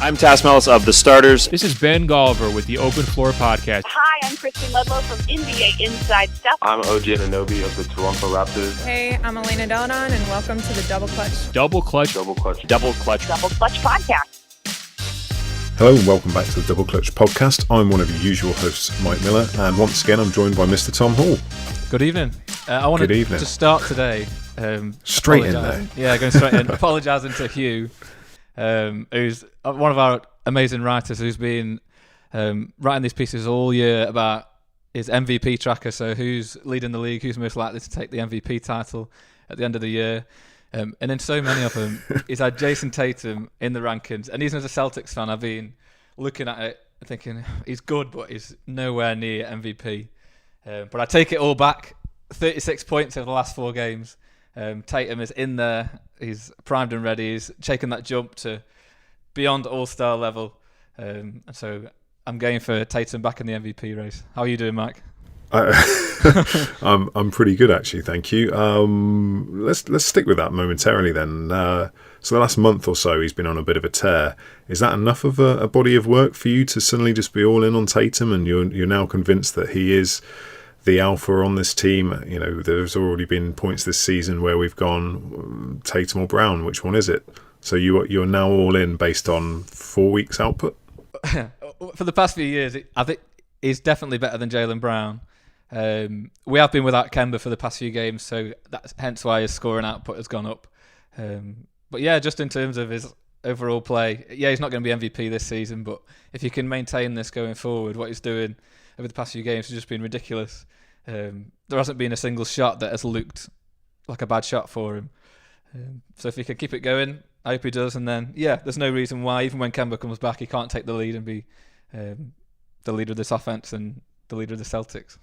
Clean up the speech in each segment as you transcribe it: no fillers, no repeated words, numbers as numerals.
I'm Tasmelis of The Starters. This is Ben Golliver with the Open Floor Podcast. Hi, I'm Kristen Ludlow from NBA Inside Stuff. I'm OG Anunoby of the Toronto Raptors. Hey, I'm Elena Delanon, and welcome to the Double Clutch. Double Clutch. Double Clutch Podcast. Hello and welcome back to the Double Clutch Podcast. I'm one of your usual hosts, Mike Miller, and once again I'm joined by Mr. Tom Hall. Good evening. I wanted to start today. Straight in there. Yeah, going straight in. Apologising to Hugh, who's one of our amazing writers who's been writing these pieces all year about his MVP tracker, so who's leading the league, who's most likely to take the MVP title at the end of the year. And in so many of them, he's had Jason Tatum in the rankings. And even as a Celtics fan, I've been looking at it thinking, he's good, but he's nowhere near MVP. But I take it all back. 36 points over the last 4 games. Tatum is in there. He's primed and ready. He's taken that jump to beyond all-star level. And so I'm going for Tatum back in the MVP race. How are you doing, Mike? I'm pretty good, actually, thank you. Let's stick with that momentarily then. So the last month or so he's been on a bit of a tear. Is that enough of a body of work for you to suddenly just be all in on Tatum, and you're now convinced that he is the alpha on this team? You know, there's already been points this season where we've gone Tatum or Brown, which one is it? So you're now all in based on 4 weeks output? For the past few years, I think he's definitely better than Jaylen Brown. We have been without Kemba for the past few games, so that's hence why his scoring output has gone up. But yeah, just in terms of his overall play, yeah, he's not going to be MVP this season, but if you can maintain this going forward, what he's doing over the past few games has just been ridiculous. There hasn't been a single shot that has looked like a bad shot for him. So if he can keep it going, I hope he does. And then, yeah, there's no reason why, even when Kemba comes back, he can't take the lead and be the leader of this offense and the leader of the Celtics.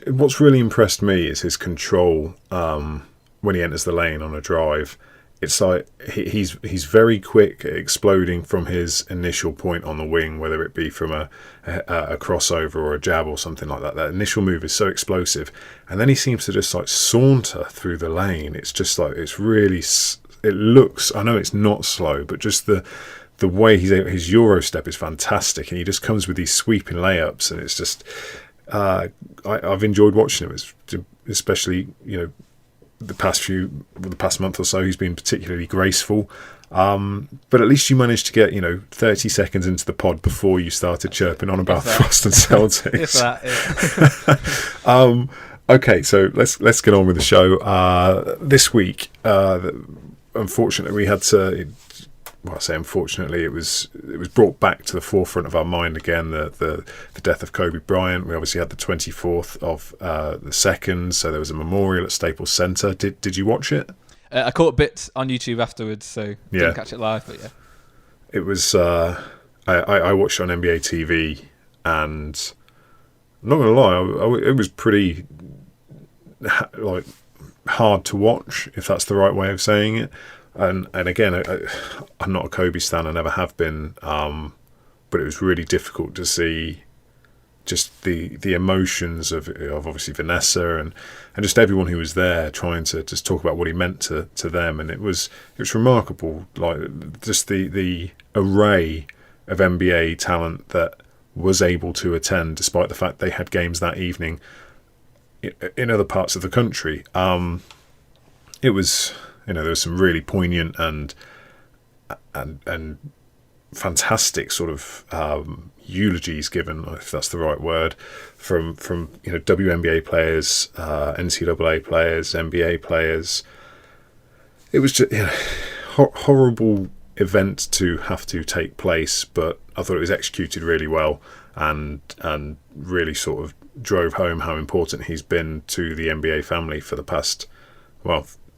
What's really impressed me is his control when he enters the lane on a drive. It's like he's very quick at exploding from his initial point on the wing, whether it be from a crossover or a jab or something like that. That initial move is so explosive, and then he seems to just like saunter through the lane. It's just like it looks. I know it's not slow, but just the way his Euro step is fantastic, and he just comes with these sweeping layups, and it's just. I've enjoyed watching him, especially the past month or so. He's been particularly graceful, but at least you managed to get 30 seconds into the pod before you started chirping on about the Boston Celtics. Okay, so let's get on with the show. This week, unfortunately, we had to. Well, I say unfortunately, it was brought back to the forefront of our mind again, the death of Kobe Bryant. We obviously had the 24th of the 2nd, so there was a memorial at Staples Center. Did you watch it? I caught bits on YouTube afterwards, so didn't catch it live, but yeah. It was, I watched it on NBA TV, and I'm not going to lie, it was pretty hard to watch, if that's the right way of saying it. And again, I'm not a Kobe stan, I never have been, but it was really difficult to see just the emotions of obviously Vanessa and just everyone who was there trying to just talk about what he meant to them, and it was remarkable, like just the array of NBA talent that was able to attend, despite the fact they had games that evening in other parts of the country. It was. There was some really poignant and fantastic sort of eulogies given, if that's the right word, from WNBA players, NCAA players, NBA players. It was just horrible event to have to take place, but I thought it was executed really well and really sort of drove home how important he's been to the NBA family for the past,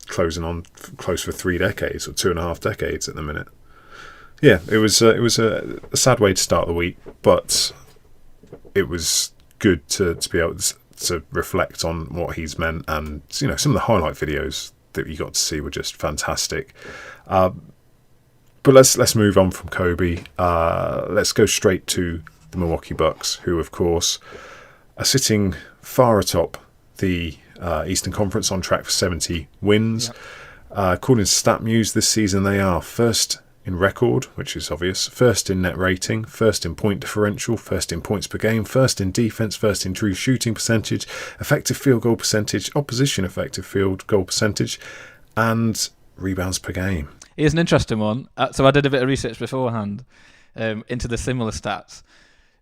closing on close for 3 decades or 2.5 decades at the minute. Yeah, it was a sad way to start the week, but it was good to be able to reflect on what he's meant, and some of the highlight videos that you got to see were just fantastic. But let's move on from Kobe. Let's go straight to the Milwaukee Bucks, who of course are sitting far atop the Eastern Conference, on track for 70 wins. According to StatMuse, this season they are first in record, which is obvious, first in net rating, first in point differential, first in points per game, first in defence, first in true shooting percentage, effective field goal percentage, opposition effective field goal percentage, and rebounds per game. Here's an interesting one. So I did a bit of research beforehand into the similar stats.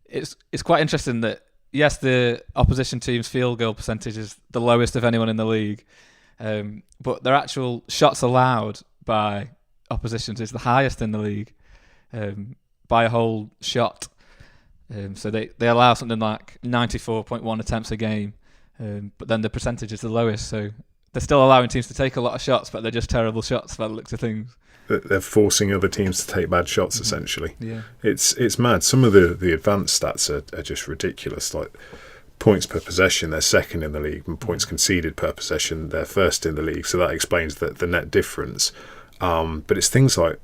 It's quite interesting that, yes, the opposition team's field goal percentage is the lowest of anyone in the league, but their actual shots allowed by oppositions is the highest in the league by a whole shot. So they allow something like 94.1 attempts a game, but then the percentage is the lowest. So they're still allowing teams to take a lot of shots, but they're just terrible shots by the looks of things. They're forcing other teams to take bad shots, essentially. Yeah. It's mad. Some of the advanced stats are just ridiculous. Like points per possession, they're second in the league, and points conceded per possession, they're first in the league. So that explains the net difference. But it's things like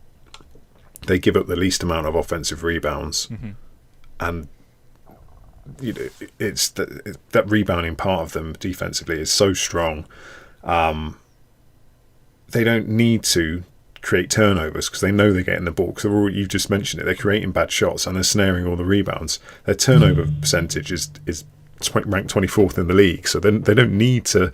they give up the least amount of offensive rebounds, and it's that rebounding part of them defensively is so strong. They don't need to create turnovers because they know they're getting the ball. Because you've just mentioned it, they're creating bad shots and they're snaring all the rebounds. Their turnover percentage is ranked 24th in the league, so they don't need to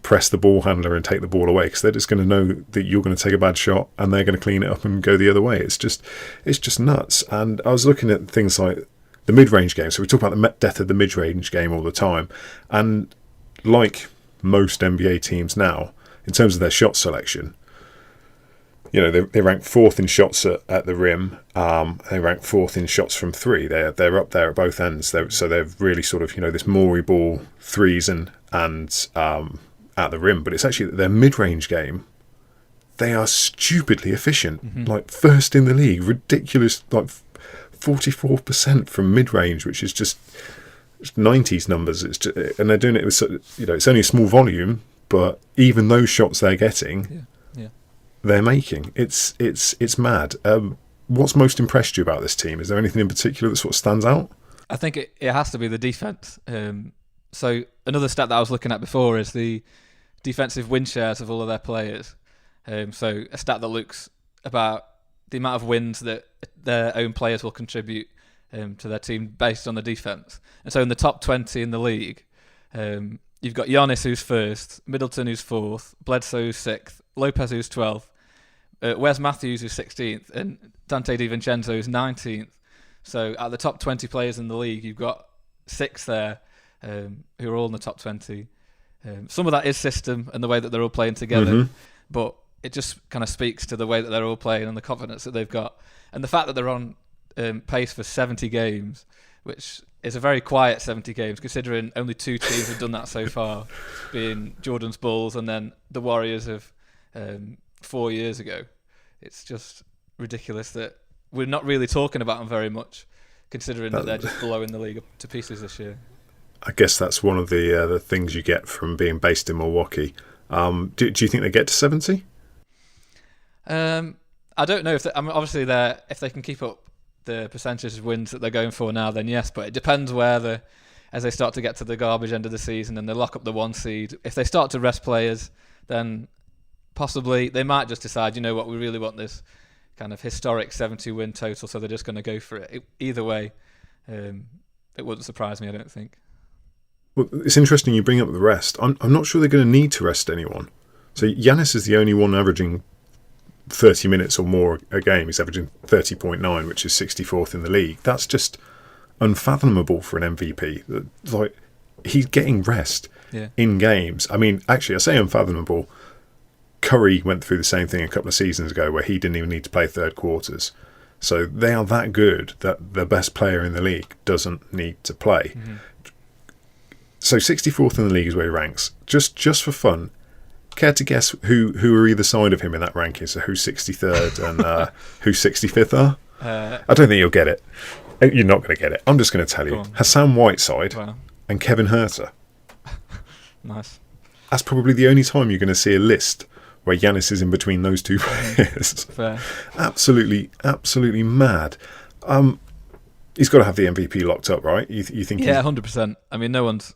press the ball handler and take the ball away because they're just going to know that you're going to take a bad shot and they're going to clean it up and go the other way. It's just nuts. And I was looking at things like the mid-range game. So we talk about the death of the mid-range game all the time, and like most NBA teams now, in terms of their shot selection, they rank fourth in shots at the rim. They rank fourth in shots from three. They're up there at both ends. So they're really sort of this Morey ball threes and at the rim. But it's actually their mid-range game. They are stupidly efficient. Like first in the league, ridiculous. Like 44% from mid-range, which is just 90s numbers. It's just, and they're doing it with it's only a small volume, but even those shots they're getting. Yeah. They're making. It's mad. What's most impressed you about this team? Is there anything in particular that sort of stands out? I think it has to be the defense. So another stat that I was looking at before is the defensive win shares of all of their players. So a stat that looks about the amount of wins that their own players will contribute to their team based on the defense. And so in the top 20 in the league, you've got Giannis, who's first, Middleton, who's fourth, Bledsoe, who's sixth, Lopez, who's 12th, Wes Matthews, who's 16th, and Dante DiVincenzo, who's 19th. So at the top 20 players in the league, you've got 6 there who are all in the top 20. Some of that is system and the way that they're all playing together, but it just kind of speaks to the way that they're all playing and the confidence that they've got. And the fact that they're on pace for 70 games, which is a very quiet 70 games, considering only 2 teams have done that so far, being Jordan's Bulls and then the Warriors of 4 years ago. It's just ridiculous that we're not really talking about them very much, considering that they're just blowing the league up to pieces this year. I guess that's one of the things you get from being based in Milwaukee. Do you think they get to 70? I don't know if obviously if they can keep up the percentage of wins that they're going for now, then yes. But it depends as they start to get to the garbage end of the season and they lock up the 1 seed. If they start to rest players, then possibly they might just decide, we really want this kind of historic 70-win total, so they're just going to go for it. Either way, it wouldn't surprise me, I don't think. Well, it's interesting you bring up the rest. I'm not sure they're going to need to rest anyone. So Giannis is the only one averaging 30 minutes or more a game. He's averaging 30.9, which is 64th in the league. That's just unfathomable for an MVP. Like, he's getting rest in games. I mean, actually, I say unfathomable. Curry went through the same thing a couple of seasons ago where he didn't even need to play third quarters. So they are that good that the best player in the league doesn't need to play. So 64th in the league is where he ranks. Just for fun, care to guess who are either side of him in that ranking? So who's 63rd and who's 65th are? I don't think you'll get it. You're not going to get it. I'm just going to tell you. Hassan Whiteside and Kevin Huerter. Nice. That's probably the only time you're going to see a list where Giannis is in between those 2 players. Fair. Absolutely mad. He's got to have the MVP locked up, right? You think? Yeah, 100%. I mean, no one's...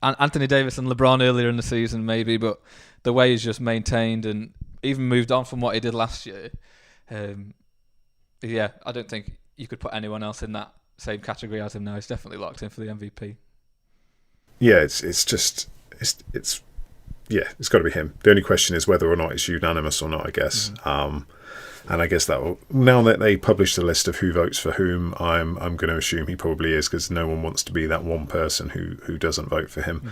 Anthony Davis and LeBron earlier in the season, maybe, but the way he's just maintained and even moved on from what he did last year, Yeah, I don't think you could put anyone else in that same category as him now. He's definitely locked in for the MVP. Yeah, it's got to be him. The only question is whether or not it's unanimous or not, I guess. And I guess that will, now that they published the list of who votes for whom, I'm going to assume he probably is, because no one wants to be that one person who doesn't vote for him.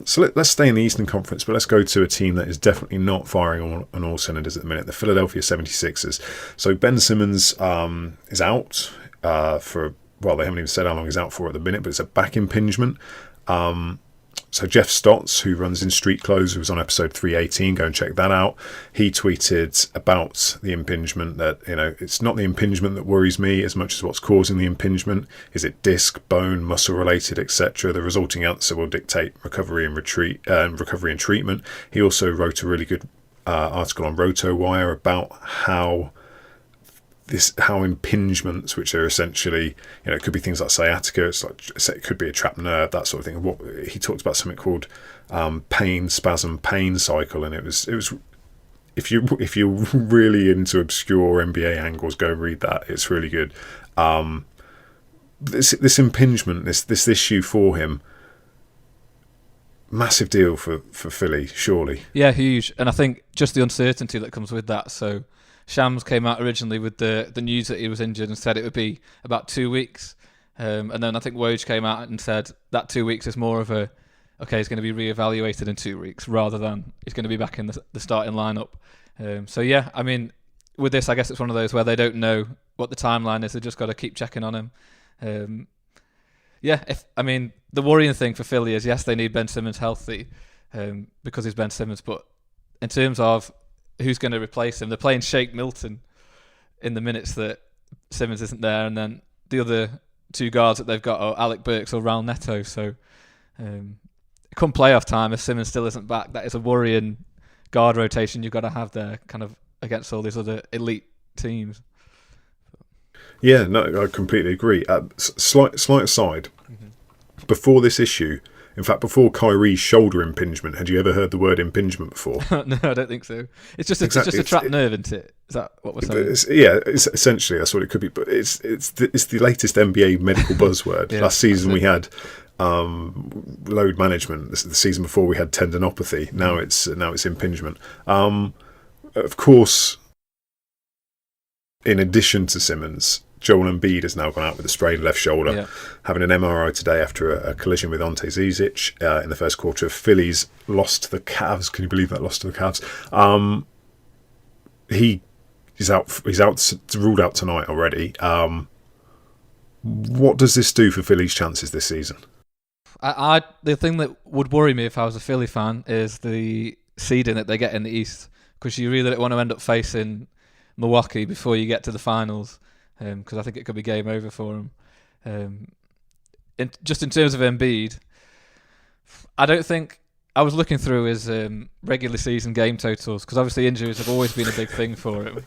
So let's stay in the Eastern Conference, but let's go to a team that is definitely not firing on all cylinders at the minute, the Philadelphia 76ers. So Ben Simmons is out for, well, they haven't even said how long he's out for at the minute, but it's a back impingement. So Jeff Stotts, who runs In Street Clothes, who was on episode 318, go and check that out. He tweeted about the impingement that, it's not the impingement that worries me as much as what's causing the impingement. Is it disc, bone, muscle related, etc.? The resulting answer will dictate recovery and treatment. He also wrote a really good article on RotoWire about how impingements, which are essentially, it could be things like sciatica, it could be a trapped nerve, that sort of thing. He talked about something called pain cycle, and it was if you're really into obscure NBA angles, go read that. It's really good. This impingement, this issue for him, massive deal for Philly, surely. Yeah, huge. And I think just the uncertainty that comes with that. So Shams came out originally with the news that he was injured and said it would be about 2 weeks. And then I think Woj came out and said that 2 weeks is more of he's going to be reevaluated in 2 weeks rather than he's going to be back in the starting lineup. So yeah, I mean, with this, I guess it's one of those where they don't know what the timeline is. They've just got to keep checking on him. The worrying thing for Philly is, yes, they need Ben Simmons healthy because he's Ben Simmons, but in terms of who's going to replace him, they're playing Shake Milton in the minutes that Simmons isn't there, and then the other two guards that they've got are Alec Burks or Raul Neto. So come playoff time, if Simmons still isn't back, that is a worrying guard rotation you've got to have there, kind of against all these other elite teams. Yeah, no, I completely agree. Slight aside, before this issue, in fact, before Kyrie's shoulder impingement, had you ever heard the word impingement before? No, I don't think so. It's just a trapped nerve, isn't it? Is that what we're saying? It's essentially that's what it could be. But it's the latest NBA medical buzzword. Yeah, last season we had load management. The season before we had tendinopathy. Now it's impingement. Of course, in addition to Simmons, Joel Embiid has now gone out with a sprained left shoulder, having an MRI today after a collision with Ante Zizic in the first quarter. Phillies lost to the Cavs. Can you believe that? Lost to the Cavs. He's out, ruled out tonight already. What does this do for Philly's chances this season? The thing that would worry me if I was a Philly fan is the seeding that they get in the East, because you really don't want to end up facing Milwaukee before you get to the finals. Because I think it could be game over for him. In terms of Embiid, I don't think... I was looking through his regular season game totals, because obviously injuries have always been a big thing for him.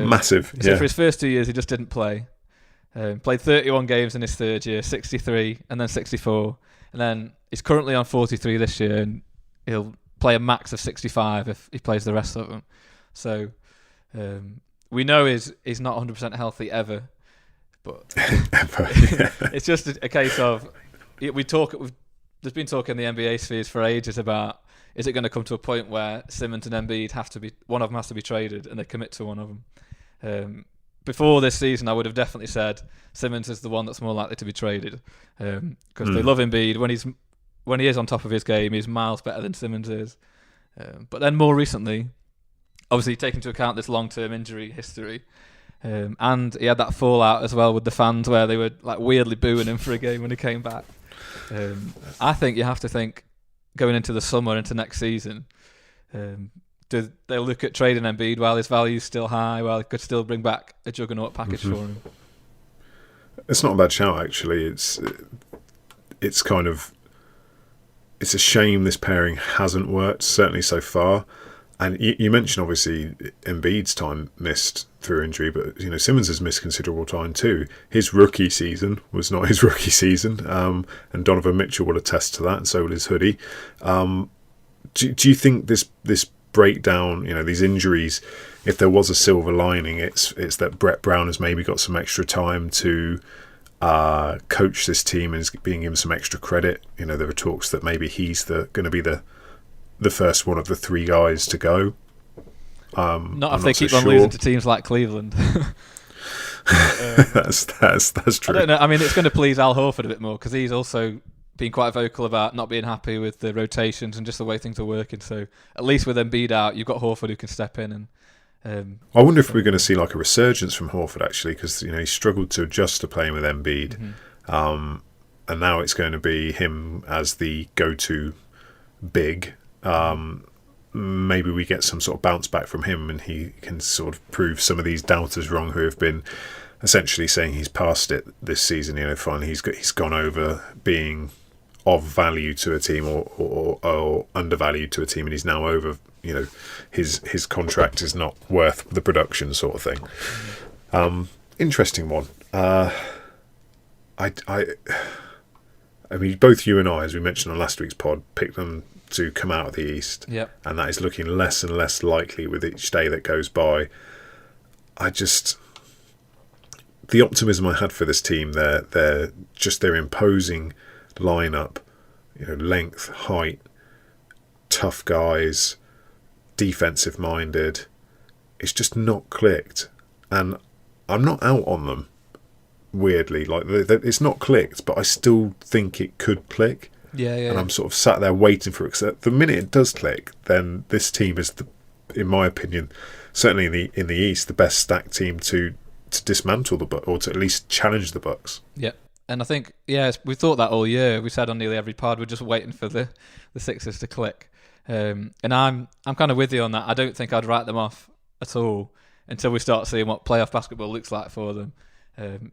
Massive, so for his first 2 years, he just didn't play. Played 31 games in his third year, 63, and then 64. And then he's currently on 43 this year, and he'll play a max of 65 if he plays the rest of them. So... we know he's not 100% healthy ever, but it's just a case of there's been talk in the NBA spheres for ages about, is it going to come to a point where Simmons and Embiid one of them has to be traded and they commit to one of them. Before this season, I would have definitely said Simmons is the one that's more likely to be traded because they love Embiid. When he is on top of his game, he's miles better than Simmons is. But then more recently, obviously taking into account this long-term injury history, and he had that fallout as well with the fans where they were like weirdly booing him for a game when he came back. I think you have to think going into the summer, into next season, they'll look at trading Embiid while his value's still high, while he could still bring back a juggernaut package for him. It's not a bad shout, actually. It's kind of... It's a shame this pairing hasn't worked, certainly so far. And you mentioned, obviously, Embiid's time missed through injury, but Simmons has missed considerable time too. His rookie season was not his rookie season, and Donovan Mitchell will attest to that, and so will his hoodie. Do you think this breakdown, these injuries, if there was a silver lining, it's that Brett Brown has maybe got some extra time to coach this team and is being given some extra credit. There are talks that maybe he's going to be the first one of the three guys to go. Not if they keep on losing to teams like Cleveland. That's true. I don't know. I mean, it's going to please Al Horford a bit more because he's also been quite vocal about not being happy with the rotations and just the way things are working. So at least with Embiid out, you've got Horford who can step in. And I wonder if we're going to see like a resurgence from Horford actually, because he struggled to adjust to playing with Embiid, and now it's going to be him as the go-to big. Maybe we get some sort of bounce back from him, and he can sort of prove some of these doubters wrong who have been essentially saying he's past it this season. Finally he's gone over being of value to a team or undervalued to a team, and he's now over. His contract is not worth the production sort of thing. Interesting one. I mean, both you and I, as we mentioned on last week's pod, picked them to come out of the East. Yep. And that is looking less and less likely with each day that goes by. The optimism I had for this team, their imposing lineup, length, height, tough guys, defensive minded, it's just not clicked. And I'm not out on them, weirdly. Like, it's not clicked, but I still think it could click. And I'm sort of sat there waiting for it, because the minute it does click, then this team is, in my opinion, certainly in the East, the best stacked team to dismantle the Bucks, or to at least challenge the Bucks. Yeah, and I think we thought that all year. We said on nearly every pod we're just waiting for the Sixers to click, and I'm kind of with you on that. I don't think I'd write them off at all until we start seeing what playoff basketball looks like for them.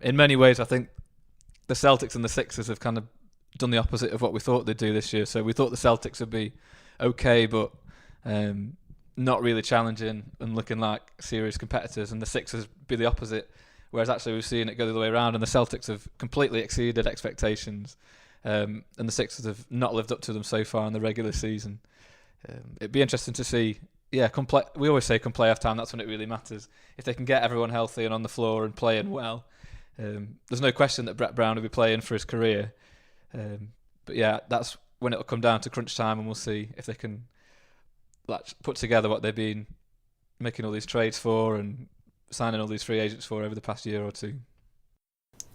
In many ways, I think the Celtics and the Sixers have kind of done the opposite of what we thought they'd do this year. So we thought the Celtics would be okay, but not really challenging and looking like serious competitors, and the Sixers be the opposite, whereas actually we've seen it go the other way around, and the Celtics have completely exceeded expectations, and the Sixers have not lived up to them so far in the regular season. It'd be interesting to see. We always say come playoff time, that's when it really matters. If they can get everyone healthy and on the floor and playing well, there's no question that Brett Brown will be playing for his career. But that's when it'll come down to crunch time, and we'll see if they can put together what they've been making all these trades for and signing all these free agents for over the past year or two.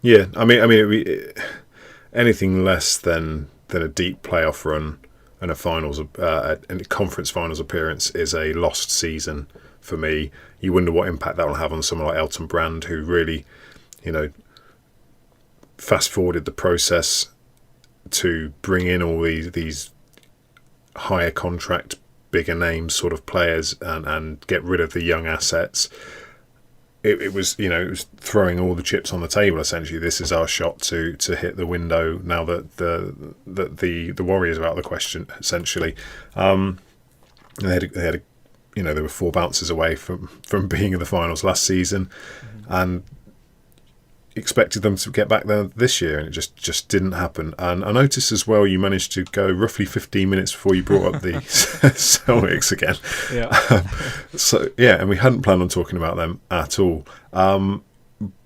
Yeah, I mean, anything less than a deep playoff run and a conference finals appearance is a lost season for me. You wonder what impact that will have on someone like Elton Brand, who really, fast forwarded the process to bring in all these higher contract, bigger names sort of players and get rid of the young assets. It was throwing all the chips on the table. Essentially, this is our shot to hit the window now that the Warriors are out of the question. Essentially, they were 4 bounces away from being in the finals last season, and expected them to get back there this year, and it just didn't happen. And I noticed as well, you managed to go roughly 15 minutes before you brought up the Celtics again. And we hadn't planned on talking about them at all.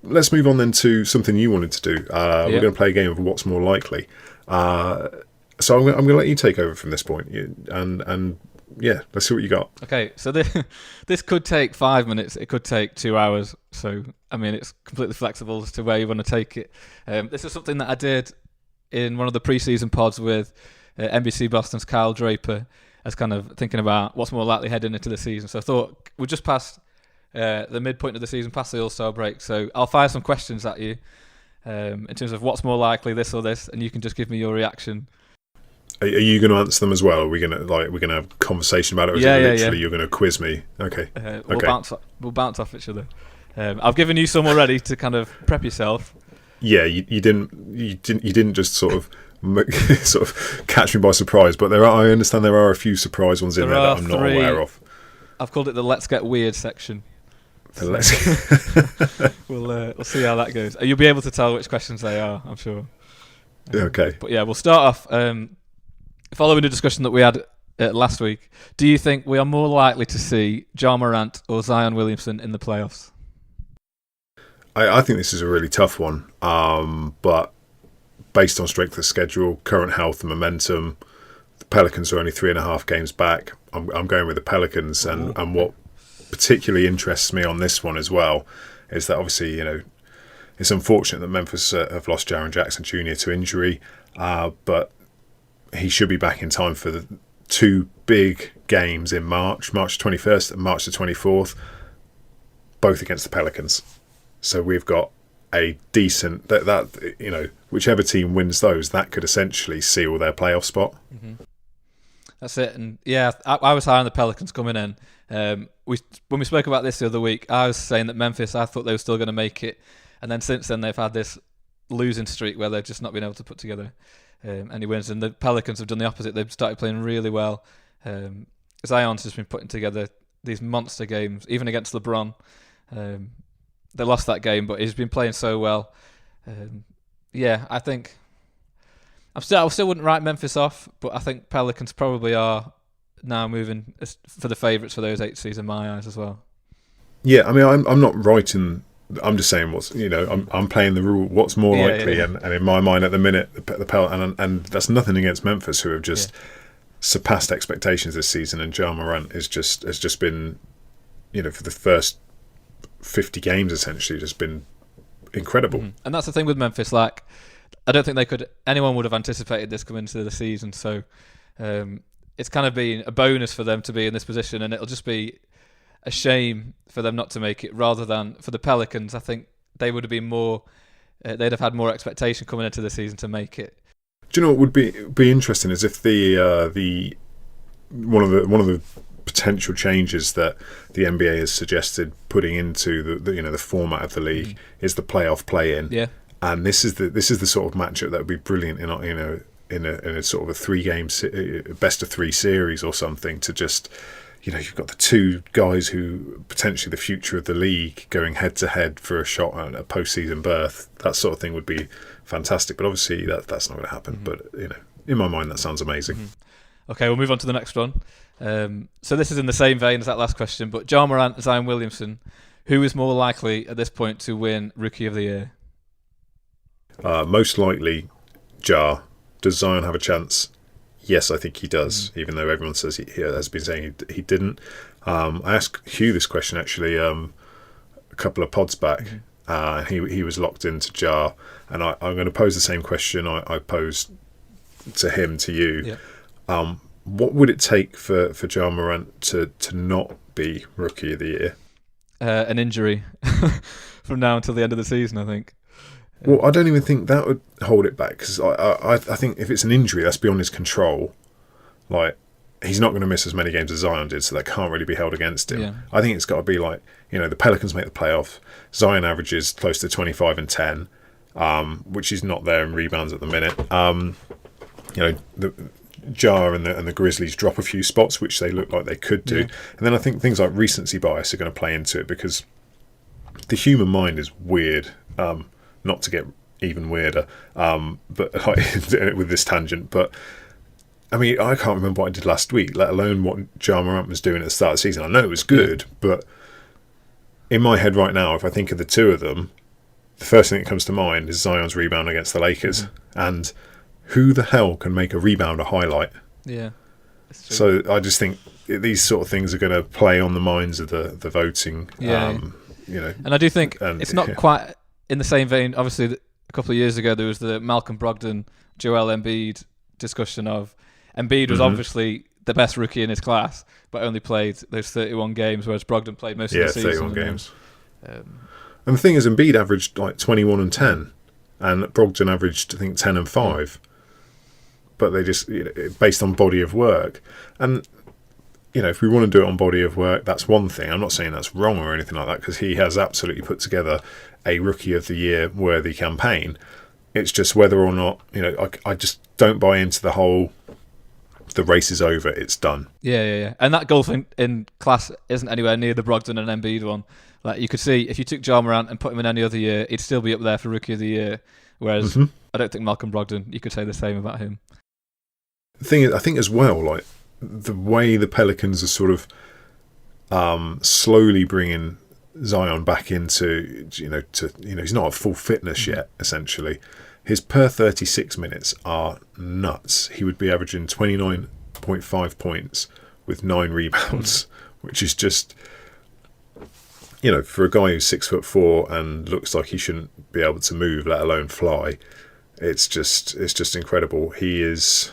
Let's move on then to something you wanted to do. We're going to play a game of What's More Likely. So I'm going to let you take over from this point, and let's see what you got. Okay, so this could take 5 minutes. It could take 2 hours. So, I mean, it's completely flexible as to where you want to take it. This is something that I did in one of the preseason pods with NBC Boston's Kyle Draper, as kind of thinking about what's more likely heading into the season. So I thought we just passed the midpoint of the season, past the All-Star break. So I'll fire some questions at you in terms of what's more likely, this or this, and you can just give me your reaction. Are you going to answer them as well? Or are we going to have a conversation about it? Or is it literally you're going to quiz me? Okay. We'll bounce off each other. I've given you some already to kind of prep yourself. Yeah, you didn't just sort of catch me by surprise. But I understand there are a few surprise ones in there that I'm not aware of. I've called it the Let's Get Weird section. We'll see how that goes. You'll be able to tell which questions they are, I'm sure. Okay. But yeah, we'll start off following the discussion that we had last week. Do you think we are more likely to see Ja Morant or Zion Williamson in the playoffs? I think this is a really tough one, but based on strength of schedule, current health and momentum, the Pelicans are only 3.5 games back. I'm going with the Pelicans, and what particularly interests me on this one as well is that obviously, it's unfortunate that Memphis have lost Jaren Jackson Jr. to injury, but he should be back in time for the 2 big games in March 21st and March the 24th, both against the Pelicans. So we've got a decent that whichever team wins those, that could essentially seal their playoff spot. Mm-hmm. That's it. And yeah, I was high on the Pelicans coming in. When we spoke about this the other week, I was saying that Memphis, I thought they were still going to make it, and then since then they've had this losing streak where they've just not been able to put together any wins. And the Pelicans have done the opposite. They've started playing really well. Zion's just been putting together these monster games, even against LeBron. They lost that game, but he's been playing so well. I think I still wouldn't write Memphis off, but I think Pelicans probably are now moving for the favourites for those 8 seeds in my eyes as well. Yeah, I mean, I'm not writing. I'm just saying I'm playing the rule. What's more likely, yeah. And in my mind at the minute, and that's nothing against Memphis, who have just surpassed expectations this season, and Ja Morant has just been, for the first 50 games essentially, just been incredible. Mm-hmm. And that's the thing with Memphis. Like, I don't think anyone would have anticipated this coming into the season. So it's kind of been a bonus for them to be in this position, and it'll just be a shame for them not to make it, rather than for the Pelicans. I think they would have been more. They'd have had more expectation coming into the season to make it. Do you know what would be interesting is if the one of the potential changes that the NBA has suggested putting into the format of the league is the playoff play-in. Yeah. And this is the sort of matchup that would be brilliant in a sort of a 3-game best of 3 series or something, to just, you've got the 2 guys who potentially the future of the league going head to head for a shot at a postseason berth. That sort of thing would be fantastic, but obviously that's not going to happen. Mm-hmm. But in my mind, that sounds amazing. Mm-hmm. Okay, we'll move on to the next one. So this is in the same vein as that last question, but Ja Morant, Zion Williamson, who is more likely at this point to win Rookie of the Year? Most likely, Ja. Does Zion have a chance? Yes, I think he does, even though everyone says he has been saying he didn't. I asked Hugh this question actually a couple of pods back. He was locked into Ja, and I'm going to pose the same question I posed to him, to you. Yeah. What would it take for Ja Morant to not be Rookie of the Year? An injury from now until the end of the season, I think. Well, I don't even think that would hold it back, because I think if it's an injury, that's beyond his control. Like, he's not going to miss as many games as Zion did, so that can't really be held against him. Yeah. I think it's got to be like, the Pelicans make the playoff. Zion averages close to 25 and 10, which is not there in rebounds at the minute. The Ja and the Grizzlies drop a few spots, which they look like they could do. Yeah. And then I think things like recency bias are going to play into it, because the human mind is weird. Not to get even weirder, but with this tangent. But I mean, I can't remember what I did last week, let alone what Ja Morant was doing at the start of the season. I know it was good, but in my head right now, if I think of the 2 of them, the first thing that comes to mind is Zion's rebound against the Lakers. And who the hell can make a rebound a highlight? Yeah. So I just think these sort of things are going to play on the minds of the voting. Yeah. And I do think it's not quite in the same vein. Obviously, a couple of years ago, there was the Malcolm Brogdon, Joel Embiid discussion of Embiid was obviously the best rookie in his class, but only played those 31 games, whereas Brogdon played most of the season. 31 games. And the thing is, Embiid averaged like 21 and 10, and Brogdon averaged, I think, 10 and 5. But they just, based on body of work. And, if we want to do it on body of work, that's one thing. I'm not saying that's wrong or anything like that, because he has absolutely put together a Rookie of the Year worthy campaign. It's just whether or not, I just don't buy into the whole, the race is over, it's done. Yeah. And that golf in class isn't anywhere near the Brogdon and Embiid one. Like, you could see, if you took Ja Morant and put him in any other year, he'd still be up there for Rookie of the Year. Whereas I don't think Malcolm Brogdon, you could say the same about him. The thing is, I think as well, like, the way the Pelicans are sort of slowly bringing Zion back into, he's not at full fitness yet, essentially. His per 36 minutes are nuts. He would be averaging 29.5 points with 9 rebounds, which is just, for a guy who's 6'4" and looks like he shouldn't be able to move, let alone fly. It's just incredible. He's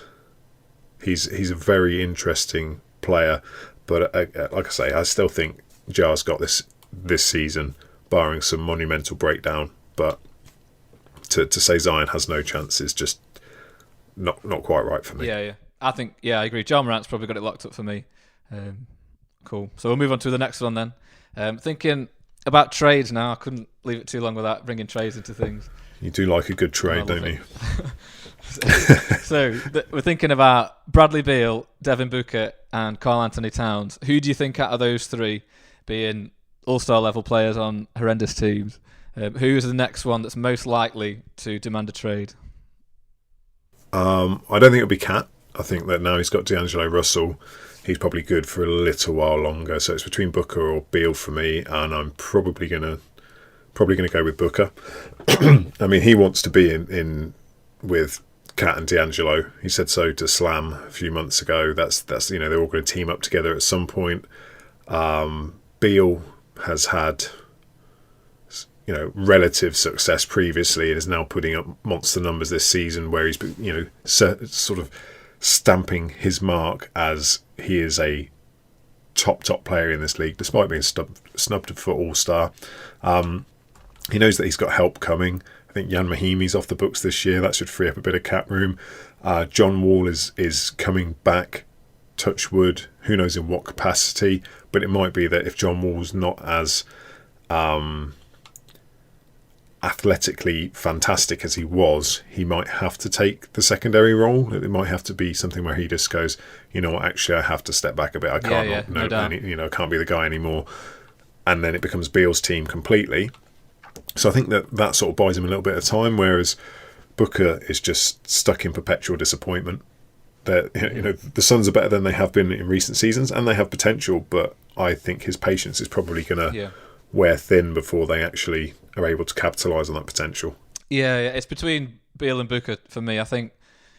a very interesting player, but like I say, I still think Ja's got this season, barring some monumental breakdown. But to say Zion has no chance is just not quite right for me. Yeah. I think, I agree. Ja Morant's probably got it locked up for me. Cool. So we'll move on to the next one then. Thinking about trades now. I couldn't leave it too long without bringing trades into things. You do like a good trade, don't you? So we're thinking about Bradley Beal, Devin Booker, and Karl-Anthony Towns. Who do you think out of those three, being all-star level players on horrendous teams, who is the next one that's most likely to demand a trade? I don't think it'll be Cat. I think that now he's got D'Angelo Russell, he's probably good for a little while longer. So it's between Booker or Beal for me, and I'm probably gonna go with Booker. I mean, he wants to be in with Cat and D'Angelo. He said so to Slam a few months ago. That's they're all going to team up together at some point. Beal has had relative success previously and is now putting up monster numbers this season, where he's sort of stamping his mark as he is a top player in this league, despite being snubbed for All-Star. He knows that he's got help coming. I think Jan Mahimi's off the books this year. That should free up a bit of cap room. John Wall is coming back. Touch wood. Who knows in what capacity? But it might be that if John Wall's not as athletically fantastic as he was, he might have to take the secondary role. It might have to be something where he just goes, actually I have to step back a bit. I can't, no doubt. I can't be the guy anymore. And then it becomes Beal's team completely. So I think that sort of buys him a little bit of time, whereas Booker is just stuck in perpetual disappointment. That the Suns are better than they have been in recent seasons, and they have potential, but I think his patience is probably going to wear thin before they actually are able to capitalise on that potential. Yeah, it's between Beal and Booker for me. I think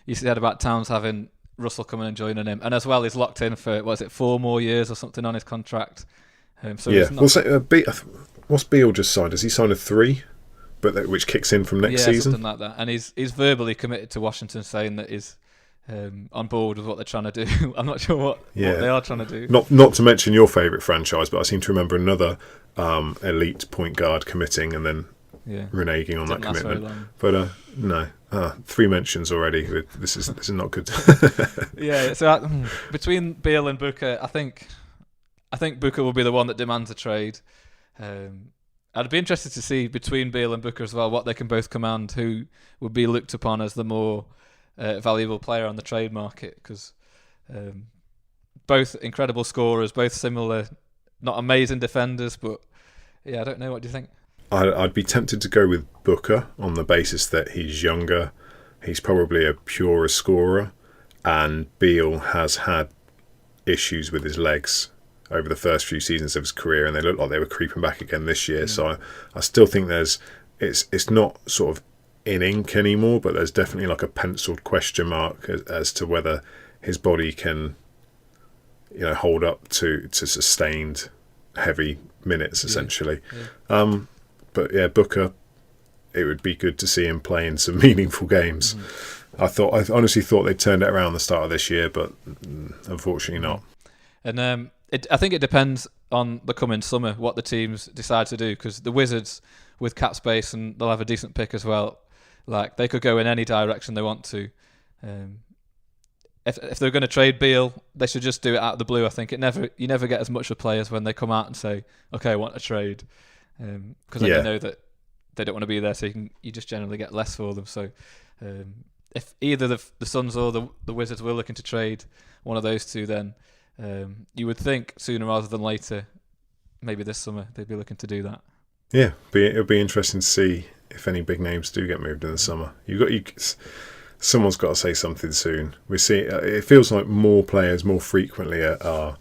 you said about Towns having Russell coming and joining him, and as well he's locked in for 4 more years or something on his contract. What's Beal just signed? Has he signed a 3, which kicks in from next season? Something like that. And he's verbally committed to Washington, saying that he's on board with what they're trying to do. I'm not sure what they are trying to do. Not to mention your favourite franchise, but I seem to remember another elite point guard committing and then reneging on that commitment. But no, 3 mentions already. This is not good. So between Beal and Booker, I think Booker will be the one that demands a trade. I'd be interested to see between Beal and Booker as well what they can both command, who would be looked upon as the more valuable player on the trade market, because both incredible scorers, both similar, not amazing defenders, but I don't know. What do you think? I'd be tempted to go with Booker on the basis that he's younger, he's probably a purer scorer, and Beal has had issues with his legs over the first few seasons of his career, and they looked like they were creeping back again this year. So I still think it's not sort of in ink anymore, but there's definitely like a penciled question mark as to whether his body can hold up to sustained heavy minutes essentially. But Booker, it would be good to see him play in some meaningful games. I honestly thought they turned it around the start of this year, but unfortunately not. And I think it depends on the coming summer what the teams decide to do, because the Wizards, with cap space, and they'll have a decent pick as well, like they could go in any direction they want to. If they're going to trade Beal, they should just do it out of the blue. I think you never get as much of players when they come out and say, "Okay, I want a trade," because then you know that they don't want to be there, so you just generally get less for them. So if either the Suns or the Wizards were looking to trade one of those two, then you would think sooner rather than later, maybe this summer, they'd be looking to do that. Yeah, it'll be interesting to see if any big names do get moved in the summer. someone's got to say something soon. We see it feels like more players more frequently are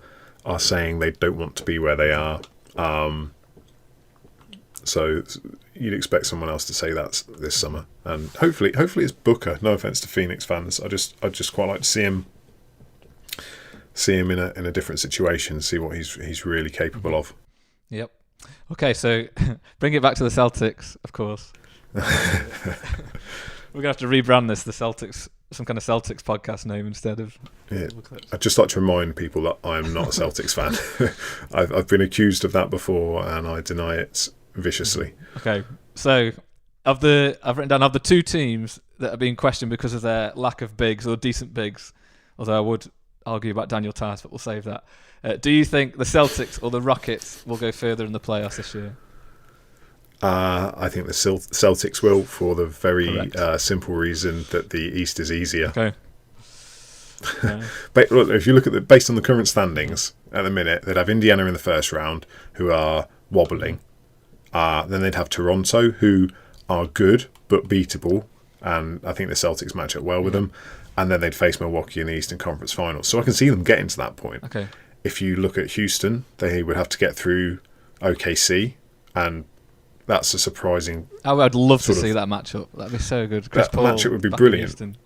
saying they don't want to be where they are. So you'd expect someone else to say that this summer, and hopefully it's Booker. No offense to Phoenix fans, I'd just quite like to see him in a different situation, see what he's really capable of. Yep. Okay, so bring it back to the Celtics, of course. We're gonna have to rebrand this the Celtics, some kind of Celtics podcast name instead of. Yeah. I'd just like to remind people that I am not a Celtics fan. I've been accused of that before, and I deny it viciously. Okay, so I've written down of the two teams that are being questioned because of their lack of bigs or decent bigs. Although I would argue about Daniel Tice, but we'll save that. Do you think the Celtics or the Rockets will go further in the playoffs this year? I think the Celtics will, for the very simple reason that the East is easier. Okay. But look, if you look at based on the current standings at the minute, they'd have Indiana in the first round, who are wobbling. Then they'd have Toronto, who are good but beatable, and I think the Celtics match up well with them. And then they'd face Milwaukee in the Eastern Conference Finals. So I can see them getting to that point. Okay. If you look at Houston, they would have to get through OKC, and that's a surprising. I would love to see that matchup. That'd be so good. Chris That Paul matchup would be back in brilliant. Houston.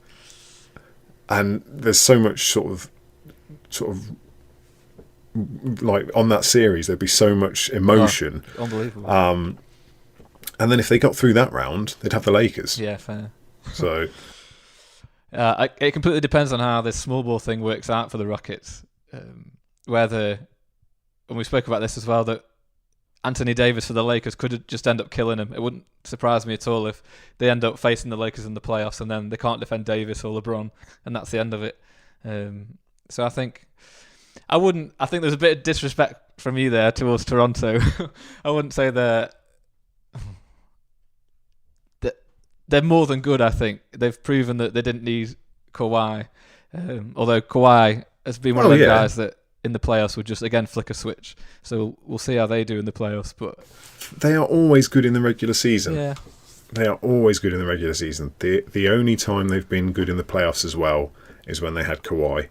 And there's so much sort of like on that series, there'd be so much emotion. Oh, unbelievable. And then if they got through that round, they'd have the Lakers. Yeah, fair. So. It completely depends on how this small ball thing works out for the Rockets. And we spoke about this as well, that Anthony Davis for the Lakers could just end up killing him. It wouldn't surprise me at all if they end up facing the Lakers in the playoffs and then they can't defend Davis or LeBron, and that's the end of it. So I think there's a bit of disrespect from you there towards Toronto. I wouldn't say they're more than good. I think they've proven that they didn't need Kawhi, although Kawhi has been one of the guys that in the playoffs would just again flick a switch. So we'll see how they do in the playoffs. But they are always good in the regular season. Yeah, they are always good in the regular season. The only time they've been good in the playoffs as well is when they had Kawhi.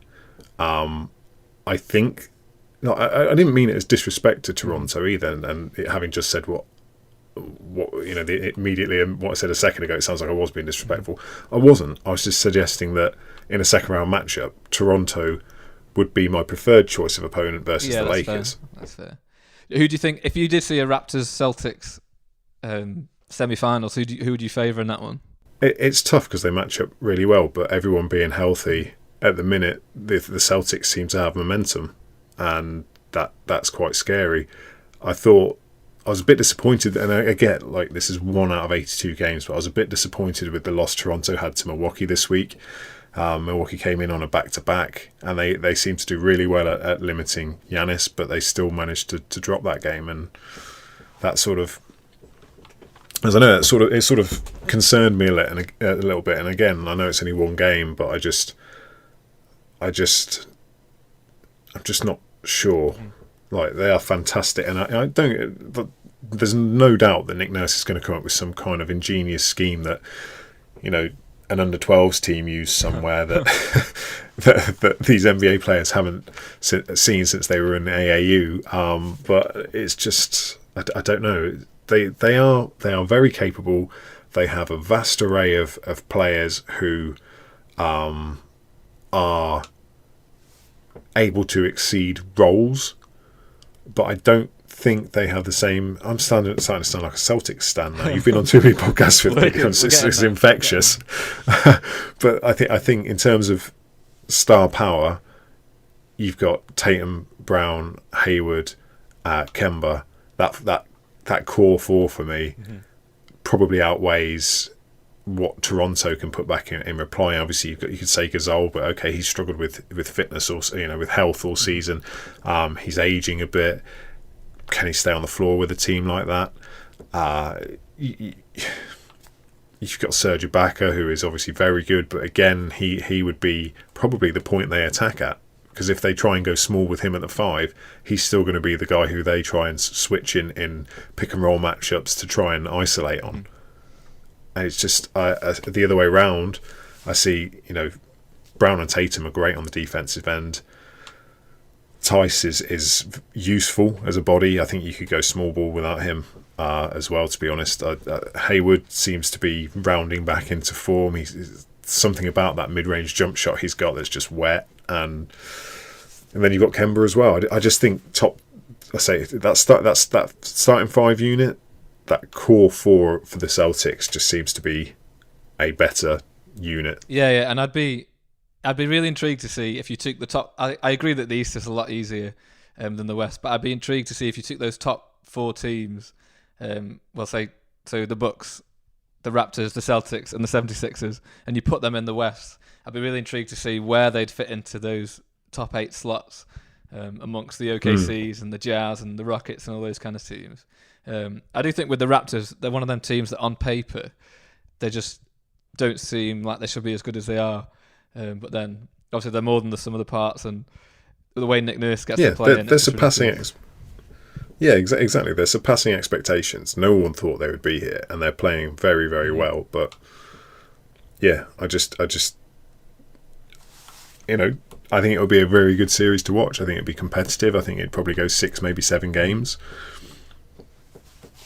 I think. No, I didn't mean it as disrespect to Toronto either. And having just said what immediately and what I said a second ago, it sounds like I was being disrespectful. I wasn't. I was just suggesting that in a second round matchup, Toronto would be my preferred choice of opponent versus the Lakers. Fair. That's fair. Who do you think, if you did see a Raptors Celtics semi-finals, who would you favour in that one? It's tough because they match up really well, but everyone being healthy at the minute, the Celtics seem to have momentum, and that's quite scary. I was a bit disappointed, and I get like this is 1 out of 82 games, but I was a bit disappointed with the loss Toronto had to Milwaukee this week. Milwaukee came in on a back-to-back, and they seem to do really well at limiting Giannis, but they still managed to drop that game, and that sort of, as I know, it sort of concerned me a little bit. And again, I know it's only one game, but I'm just not sure. Like, they are fantastic, and I don't. But there's no doubt that Nick Nurse is going to come up with some kind of ingenious scheme that, an under-12s team used somewhere that that these NBA players haven't seen since they were in AAU. But it's just, I don't know. They are very capable. They have a vast array of players who are able to exceed roles. But I don't think they have the same. I'm starting to sound like a Celtics stan now. You've been on too many podcasts with me. It's infectious. But I think in terms of star power, you've got Tatum, Brown, Hayward, Kemba. That core four for me probably outweighs what Toronto can put back in reply. Obviously, you could say Gasol, but okay, he's struggled with fitness or with health all season. He's aging a bit. Can he stay on the floor with a team like that? You've got Serge Ibaka, who is obviously very good, but again, he would be probably the point they attack at, because if they try and go small with him at the 5, he's still going to be the guy who they try and switch in pick and roll matchups to try and isolate on. And it's just the other way around. I see, Brown and Tatum are great on the defensive end. Tice is useful as a body. I think you could go small ball without him as well, to be honest. Hayward seems to be rounding back into form. He's something about that mid-range jump shot he's got that's just wet. And then you've got Kemba as well. I just think that starting 5 unit, that core four for the Celtics just seems to be a better unit. Yeah, and I'd be really intrigued to see if you took the top. I agree that the East is a lot easier than the West, but I'd be intrigued to see if you took those top 4 teams. So the Bucks, the Raptors, the Celtics, and the 76ers, and you put them in the West. I'd be really intrigued to see where they'd fit into those top 8 slots amongst the OKCs and the Jazz and the Rockets and all those kind of teams. I do think with the Raptors, they're one of them teams that on paper they just don't seem like they should be as good as they are. But then obviously they're more than the sum of the parts, and the way Nick Nurse gets to play, they're surpassing. Exactly. They're surpassing expectations. No one thought they would be here, and they're playing very, very well. But yeah, I just, I think it would be a very good series to watch. I think it'd be competitive. I think it'd probably go 6, maybe 7 games.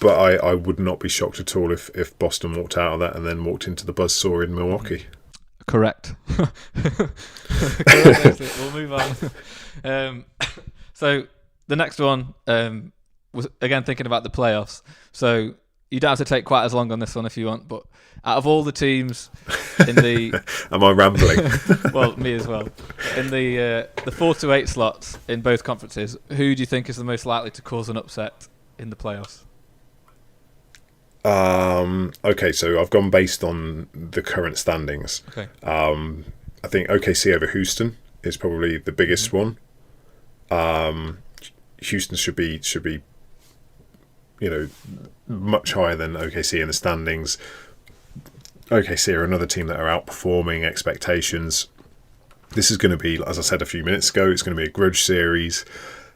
But I would not be shocked at all if Boston walked out of that and then walked into the buzzsaw in Milwaukee. Correct. We'll move on. So the next one was, again, thinking about the playoffs. So you don't have to take quite as long on this one if you want, but out of all the teams in the... Am I rambling? Well, me as well. In the 4 to 8 slots in both conferences, who do you think is the most likely to cause an upset in the playoffs? Okay, so I've gone based on the current standings. Okay. I think OKC over Houston is probably the biggest one. Houston should be much higher than OKC in the standings. OKC are another team that are outperforming expectations. This is going to be, as I said a few minutes ago, it's going to be a grudge series.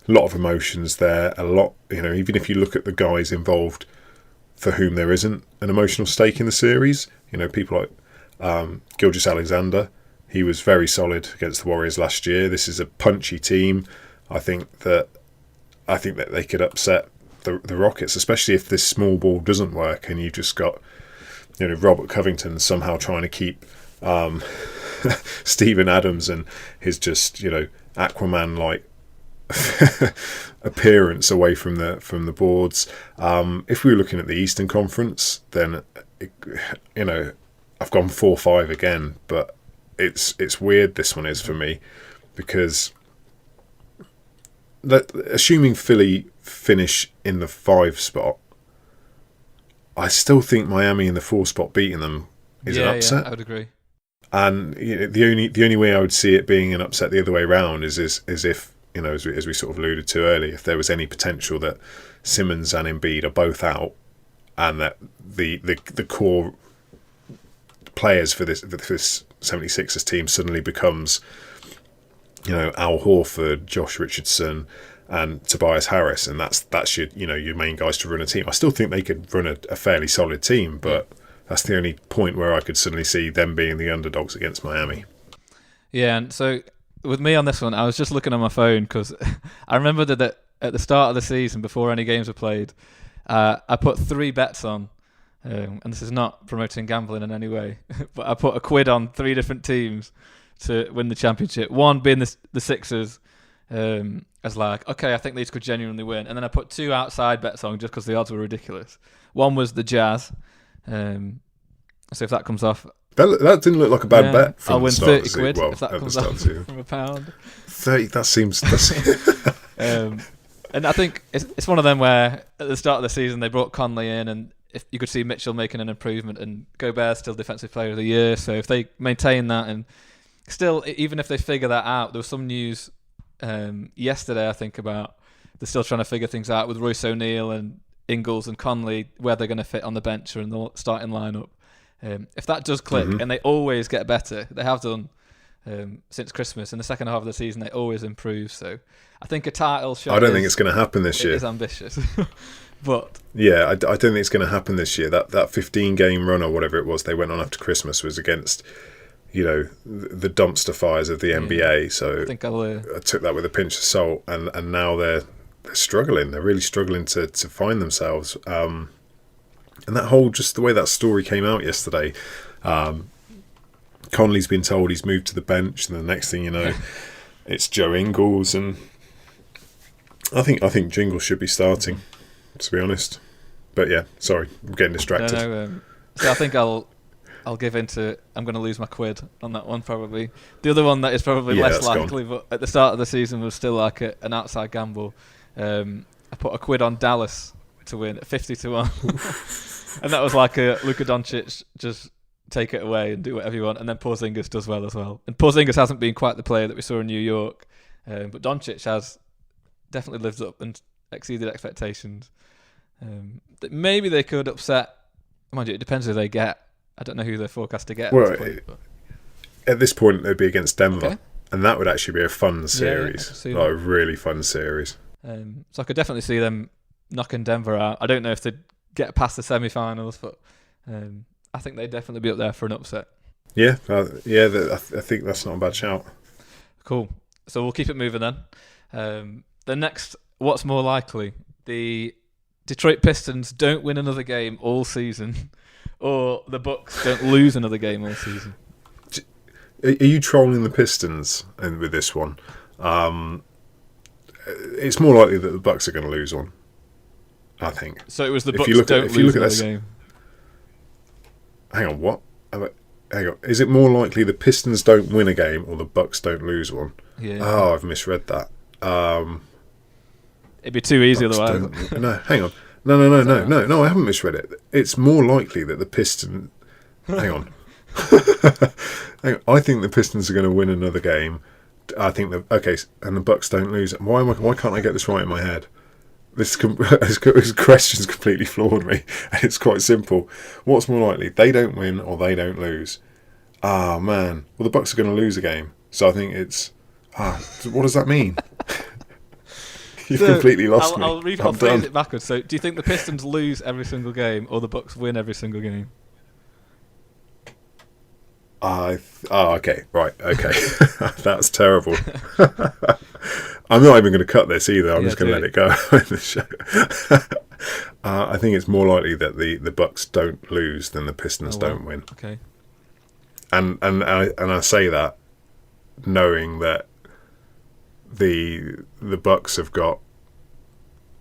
A lot of emotions there. A lot, even if you look at the guys involved for whom there isn't an emotional stake in the series, people like Gilgeous-Alexander, he was very solid against the Warriors last year. This is a punchy team. I think that they could upset the Rockets, especially if this small ball doesn't work and you've just got Robert Covington somehow trying to keep Steven Adams and his just Aquaman-like appearance away from the boards. If we were looking at the Eastern Conference, then I've gone 4-5 again, but it's weird, this one is for me, because assuming Philly finish in the 5 spot, I still think Miami in the 4 spot beating them is an upset. Yeah, I would agree. And the only way I would see it being an upset the other way around is if as we sort of alluded to earlier, if there was any potential that Simmons and Embiid are both out, and that the core players for this 76ers team suddenly becomes Al Horford, Josh Richardson, and Tobias Harris, and that's your main guys to run a team. I still think they could run a fairly solid team, but that's the only point where I could suddenly see them being the underdogs against Miami. Yeah, and so with me on this one, I was just looking on my phone because I remember that at the start of the season, before any games were played, I put 3 bets on, and this is not promoting gambling in any way, but I put a quid on 3 different teams to win the championship. One being the Sixers, as like, okay, I think these could genuinely win. And then I put 2 outside bets on just because the odds were ridiculous. One was the Jazz. So if that comes off... That didn't look like a bad bet. I'll win 30 quid if that comes off from a pound. 30, that seems... and I think it's one of them where at the start of the season they brought Conley in, and if you could see Mitchell making an improvement, and Gobert's still Defensive Player of the Year. So if they maintain that, and still, even if they figure that out, there was some news yesterday, I think, about they're still trying to figure things out with Royce O'Neal and Ingles and Conley, where they're going to fit on the bench or in the starting lineup. If that does click, and they always get better, they have done since Christmas. In the second half of the season, they always improve. So I think a title shot. I don't think it's going to happen this year. It is ambitious, but yeah, I don't think it's going to happen this year. That 15-game run or whatever it was they went on after Christmas was against the dumpster fires of the NBA. So I think I took that with a pinch of salt, and now they're struggling. They're really struggling to find themselves. And that whole, just the way that story came out yesterday, Conley's been told he's moved to the bench, and the next thing you know, it's Joe Ingles, and I think Jingles should be starting, to be honest. But yeah, sorry, I'm getting distracted. So I think I'll give in to. I'm going to lose my quid on that one probably. The other one that is probably less likely, but at the start of the season was still like an outside gamble. I put a quid on Dallas to win at 50-1, and that was like a Luka Doncic just take it away and do whatever you want, and then Porzingis does well as well. And Porzingis hasn't been quite the player that we saw in New York, but Doncic has definitely lived up and exceeded expectations. Maybe they could upset. Mind you, it depends who they get. I don't know who they're forecast to get. Well, at this point, they'd be against Denver, okay. And that would actually be a fun series, like a really fun series. So I could definitely see them knocking Denver out. I don't know if they'd get past the semi-finals, but I think they'd definitely be up there for an upset. Yeah, I think that's not a bad shout. Cool. So we'll keep it moving then. The next, what's more likely? The Detroit Pistons don't win another game all season, or the Bucks don't lose another game all season. Are you trolling the Pistons with this one? It's more likely that the Bucks are going to lose one, I think. So it was the If Bucks you look don't at- if you lose look at another this- game. Hang on, what? Hang on. Is it more likely the Pistons don't win a game or the Bucks don't lose one? Yeah. Oh, I've misread that. It'd be too easy Bucks otherwise. No, hang on. No, I haven't misread it. It's more likely that the Pistons... Hang on. Hang on. I think the Pistons are going to win another game. I think and the Bucks don't lose. Why can't I get this right in my head? This question's completely floored me. It's quite simple. What's more likely? They don't win or they don't lose. Ah, man. Well, the Bucks are going to lose a game. So I think it's... what does that mean? You've completely lost me. I'll phrase it backwards. So do you think the Pistons lose every single game or the Bucks win every single game? Okay. Right, okay. That's terrible. I'm not even going to cut this either. I'm just going to let it go in the show. I think it's more likely that the Bucks don't lose than the Pistons don't win. Okay. And I say that knowing that the Bucks have got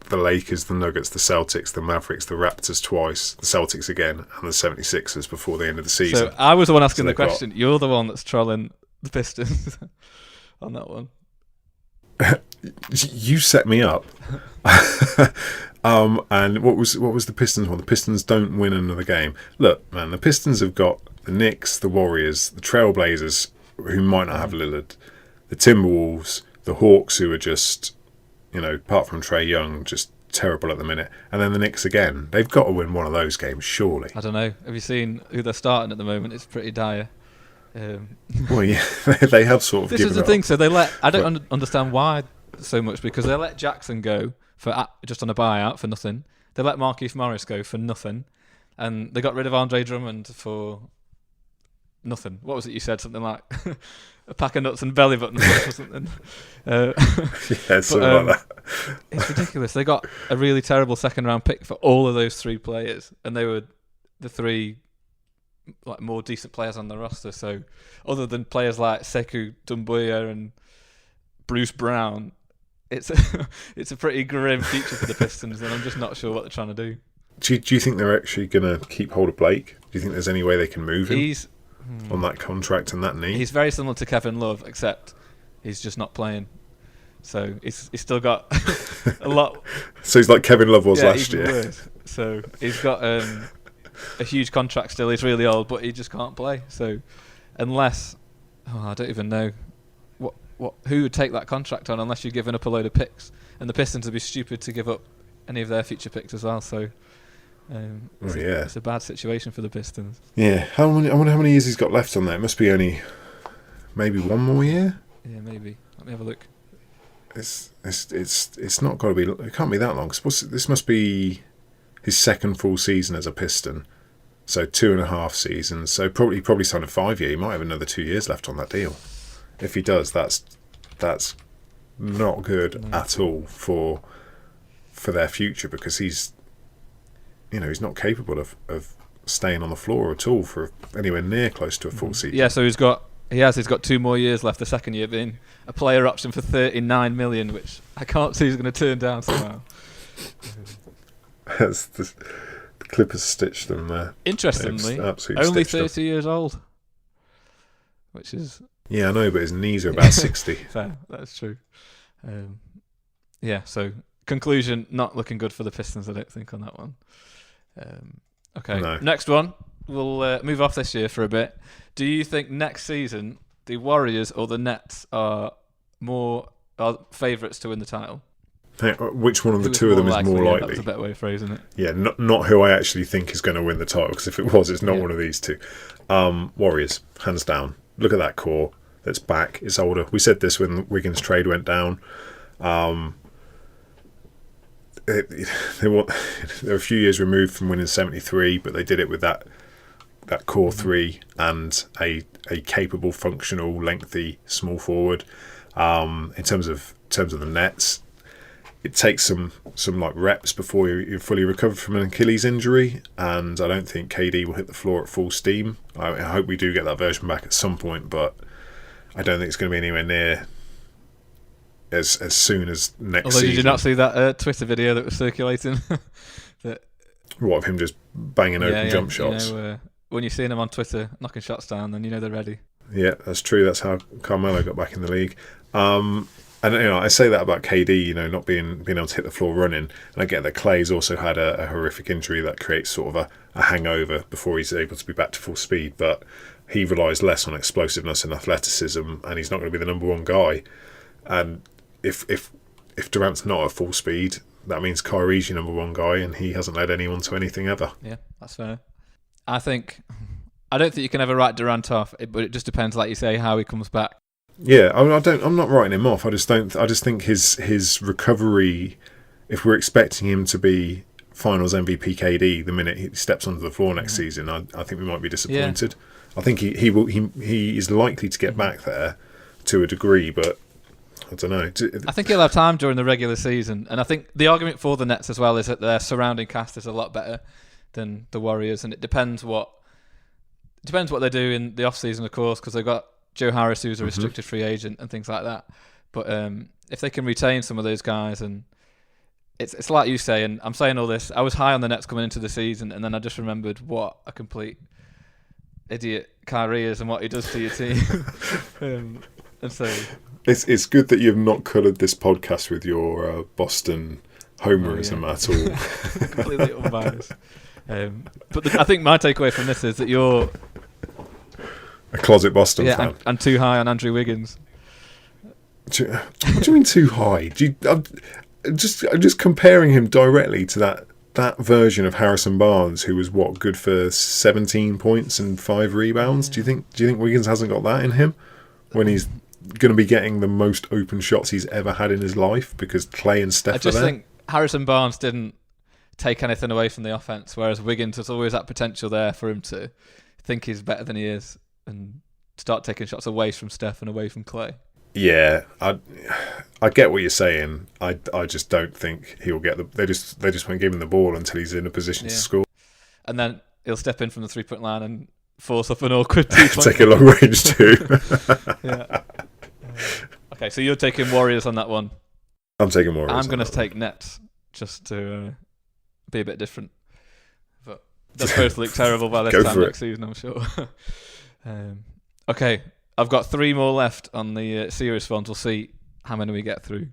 the Lakers, the Nuggets, the Celtics, the Mavericks, the Raptors twice, the Celtics again, and the 76ers before the end of the season. So I was the one asking the question. You're the one that's trolling the Pistons on that one. You set me up. And what was the Pistons one? The Pistons don't win another game. Look, man, the Pistons have got the Knicks, the Warriors, the Trailblazers, who might not have Lillard, the Timberwolves, the Hawks, who are just, apart from Trae Young, just terrible at the minute. And then the Knicks again. They've got to win one of those games, surely. I don't know. Have you seen who they're starting at the moment? It's pretty dire. Well, yeah, they have sort of. This given is the up. thing. So I don't understand why so much, because they let Jackson go for just on a buyout for nothing. They let Markieff Morris go for nothing, and they got rid of Andre Drummond for nothing. What was it you said? Something like a pack of nuts and belly buttons or something. Yeah, something like that. It's ridiculous. They got a really terrible second round pick for all of those three players, and they were the three more decent players on the roster. So other than players like Sekou Doumbouya and Bruce Brown, it's a pretty grim future for the Pistons, and I'm just not sure what they're trying to do. Do you think they're actually going to keep hold of Blake? Do you think there's any way they can move him on that contract and that knee? He's very similar to Kevin Love, except he's just not playing. So he's still got a lot. So he's like Kevin Love was last even year. Worse. So he's got a huge contract still. He's really old, but he just can't play. So unless, I don't even know who would take that contract on unless you're giving up a load of picks. And the Pistons would be stupid to give up any of their future picks as well. So it's a bad situation for the Pistons. Yeah, I wonder how many years he's got left on there. It must be only maybe one more year. Yeah, maybe. Let me have a look. It's not got to be. It can't be that long. This must be his second full season as a Piston. So 2.5 seasons. So probably signed a 5-year. He might have another 2 years left on that deal. If he does, that's not good at all for their future, because he's he's not capable of staying on the floor at all for anywhere near close to a full season. Yeah, so he's got 2 more years left. The second year being a player option for $39 million, which I can't see he's going to turn down somehow. That's the Clippers stitched them there. Interestingly, Absolutely only stitched them. 30 years old, which is Yeah, I know, but his knees are about 60. fair. That's true. So conclusion, not looking good for the Pistons, I don't think, on that one. Okay, No. Next one. We'll move off this year for a bit. Do you think next season the Warriors or the Nets are favourites to win the title? Hey, which one of the Who two of them is more Yeah, likely? that's a better way of phrasing it. Yeah, not who I actually think is going to win the title, because if it was, it's not Yeah. one of these two. Warriors, hands down. Look at that core that's back. It's older. We said this when Wiggins' trade went down. They're a few years removed from winning 73, but they did it with that core three and a capable, functional, lengthy small forward. In terms of the Nets, it takes some like reps before you fully recover from an Achilles injury, and I don't think KD will hit the floor at full steam. I hope we do get that version back at some point, but I don't think it's going to be anywhere near as soon as next Although, season. did you not see that Twitter video that was circulating? What, of him just banging open jump shots? When you're seeing them on Twitter knocking shots down, then you know they're ready. Yeah, that's true. That's how Carmelo got back in the league. And I say that about KD, not being able to hit the floor running. And I get that Clay's also had a horrific injury that creates sort of a hangover before he's able to be back to full speed. But he relies less on explosiveness and athleticism, and he's not going to be the number one guy. And if Durant's not at full speed, that means Kyrie's your number one guy, and he hasn't led anyone to anything ever. Yeah, that's fair. I don't think you can ever write Durant off, but it just depends, like you say, how he comes back. Yeah, I'm not writing him off. I just think his recovery, if we're expecting him to be Finals MVP KD the minute he steps onto the floor next season, I think we might be disappointed. Yeah. I think he is likely to get back there to a degree, but I don't know. I think he'll have time during the regular season, and I think the argument for the Nets as well is that their surrounding cast is a lot better than the Warriors, and it depends what they do in the off season, of course, because they've got Joe Harris, who's a restricted free agent, and things like that. But if they can retain some of those guys, and it's like you say, and I'm saying all this, I was high on the Nets coming into the season, and then I just remembered what a complete idiot Kyrie is and what he does to your team. And so it's good that you've not coloured this podcast with your Boston homerism at all. Completely unbiased. But I think my takeaway from this is that you're a closet Boston fan. And too high on Andrew Wiggins. What do you mean too high? I'm just comparing him directly to that version of Harrison Barnes, who was good for 17 points and 5 rebounds. Do you think Wiggins hasn't got that in him when he's going to be getting the most open shots he's ever had in his life because Clay and Steph are there? I just think Harrison Barnes didn't take anything away from the offense, whereas Wiggins has always that potential there for him to think he's better than he is and start taking shots away from Steph and away from Clay. Yeah, I get what you're saying. I just don't think he'll get they just won't give him the ball until he's in a position to score. And then he'll step in from the 3-point line and force up an awkward 2-point. Take a long range too. Yeah. Okay, so you're taking Warriors on that one. I'm taking Warriors. I'm going to take Nets just to be a bit different. But they'll both look terrible by this time next season, I'm sure. Okay, I've got 3 more left on the serious ones. We'll see how many we get through.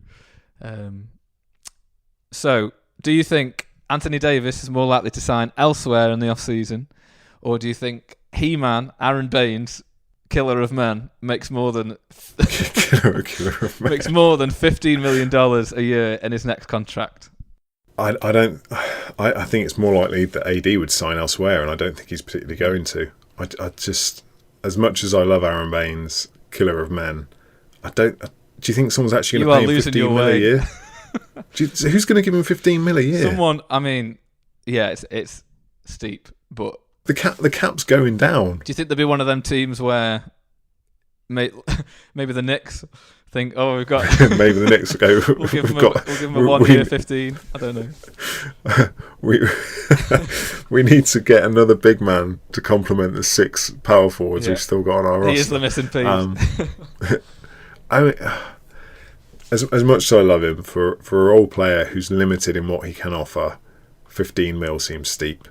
So, do you think Anthony Davis is more likely to sign elsewhere in the off-season, or do you think He-Man, Aron Baynes, killer of men, makes more than killer of men. makes more than $15 million a year in his next contract? I think it's more likely that AD would sign elsewhere, and I don't think he's particularly going to. I just, as much as I love Aron Baynes, killer of men, do you think someone's actually going to pay him 15 mil a year? Who's going to give him 15 mil a year? Someone, I mean, yeah, it's steep, but the cap's going down. Do you think there'll be one of them teams where maybe the Knicks think, oh, we've got Maybe the Knicks go. we'll give them a 1 year 15. I don't know. We need to get another big man to complement the 6 power forwards we've still got on our roster. He is the missing piece. I mean, as much as I love him, for a role player who's limited in what he can offer, 15 mil seems steep.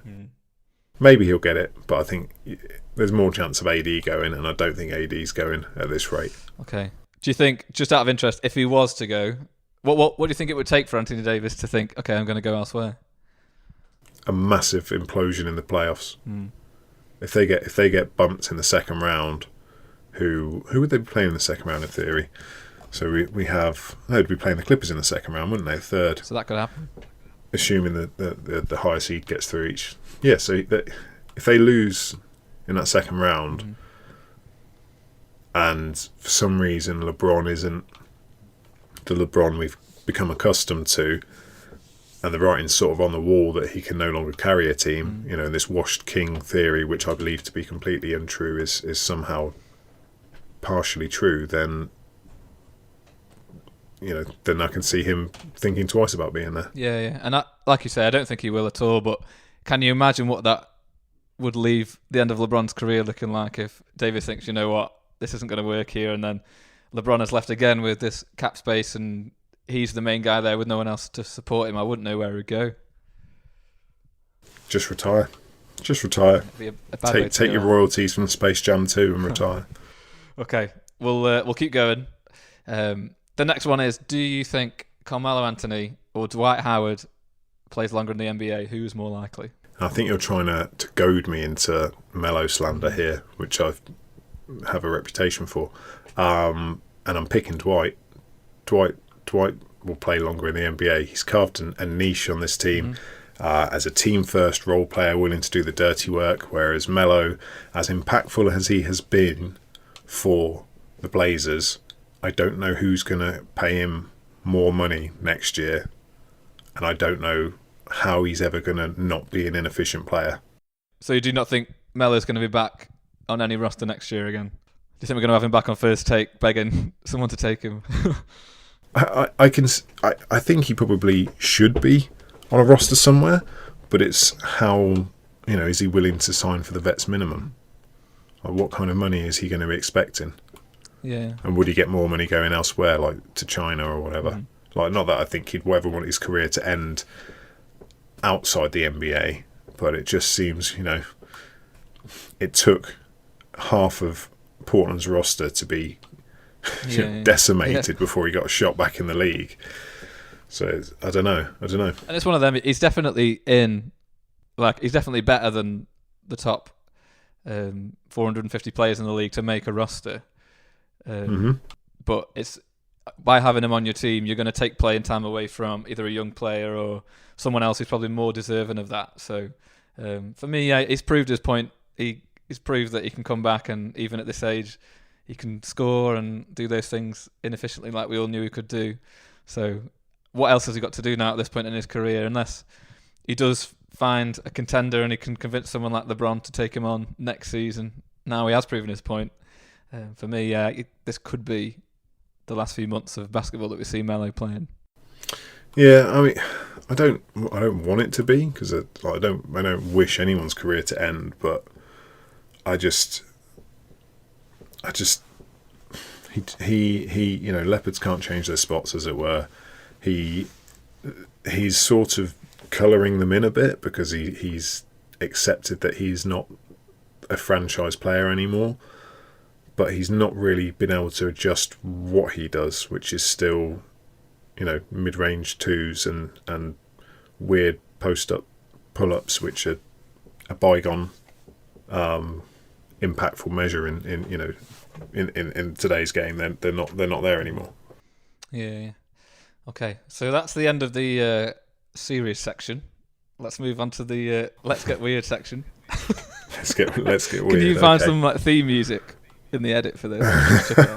Maybe he'll get it, but I think there's more chance of AD going, and I don't think AD's going at this rate. Okay. Do you think, just out of interest, if he was to go, what do you think it would take for Anthony Davis to think, okay, I'm going to go elsewhere? A massive implosion in the playoffs. If they get bumped in the second round, who would they be playing in the second round in theory? So they'd be playing the Clippers in the second round, wouldn't they? Third. So that could happen. Assuming that the higher seed gets through each. Yeah, so if they lose in that second round, and for some reason LeBron isn't the LeBron we've become accustomed to, and the writing's sort of on the wall that he can no longer carry a team, and this washed king theory, which I believe to be completely untrue, is somehow partially true, then I can see him thinking twice about being there. Yeah. And like you say, I don't think he will at all, but can you imagine what that would leave the end of LeBron's career looking like if Davis thinks, you know what, this isn't going to work here, and then LeBron is left again with this cap space and he's the main guy there with no one else to support him? I wouldn't know where he'd go. Just retire. Be a bad Take your royalties from Space Jam 2 and retire. Okay, we'll keep going. The next one is, do you think Carmelo Anthony or Dwight Howard plays longer in the NBA? Who's more likely? I think you're trying to goad me into Melo slander here, which I have a reputation for. And I'm picking Dwight. Dwight will play longer in the NBA. He's carved a niche on this team as a team-first role player willing to do the dirty work, whereas Melo, as impactful as he has been for the Blazers, I don't know who's going to pay him more money next year, and I don't know how he's ever going to not be an inefficient player. So you do not think Melo's going to be back on any roster next year again? Do you think we're going to have him back on first take, begging someone to take him? I think he probably should be on a roster somewhere, but it's how, is he willing to sign for the vets minimum? Like, what kind of money is he going to be expecting? Yeah. And would he get more money going elsewhere, like to China or whatever? Like, not that I think he'd ever want his career to end outside the NBA, but it just seems, it took half of Portland's roster to be decimated before he got a shot back in the league. So I don't know. And it's one of them. He's definitely he's definitely better than the top 450 players in the league to make a roster. But it's by having him on your team, you're going to take playing time away from either a young player or someone else who's probably more deserving of that. So for me, he's proved his point. He's proved that he can come back, and even at this age, he can score and do those things inefficiently like we all knew he could do. So what else has he got to do now at this point in his career, unless he does find a contender and he can convince someone like LeBron to take him on next season? Now he has proven his point. For me, this could be the last few months of basketball that we see Melo playing. Yeah, I mean, I don't want it to be, because I don't wish anyone's career to end, but I just he leopards can't change their spots, as it were. He's sort of colouring them in a bit, because he's accepted that he's not a franchise player anymore, but he's not really been able to adjust what he does, which is still, mid-range twos and weird post-up pull-ups, which are a bygone impactful measure in today's game. They're not there anymore. Yeah. Okay, so that's the end of the serious section. Let's move on to the let's get weird section. Let's get weird. Can you find some theme music in the edit for this. Check it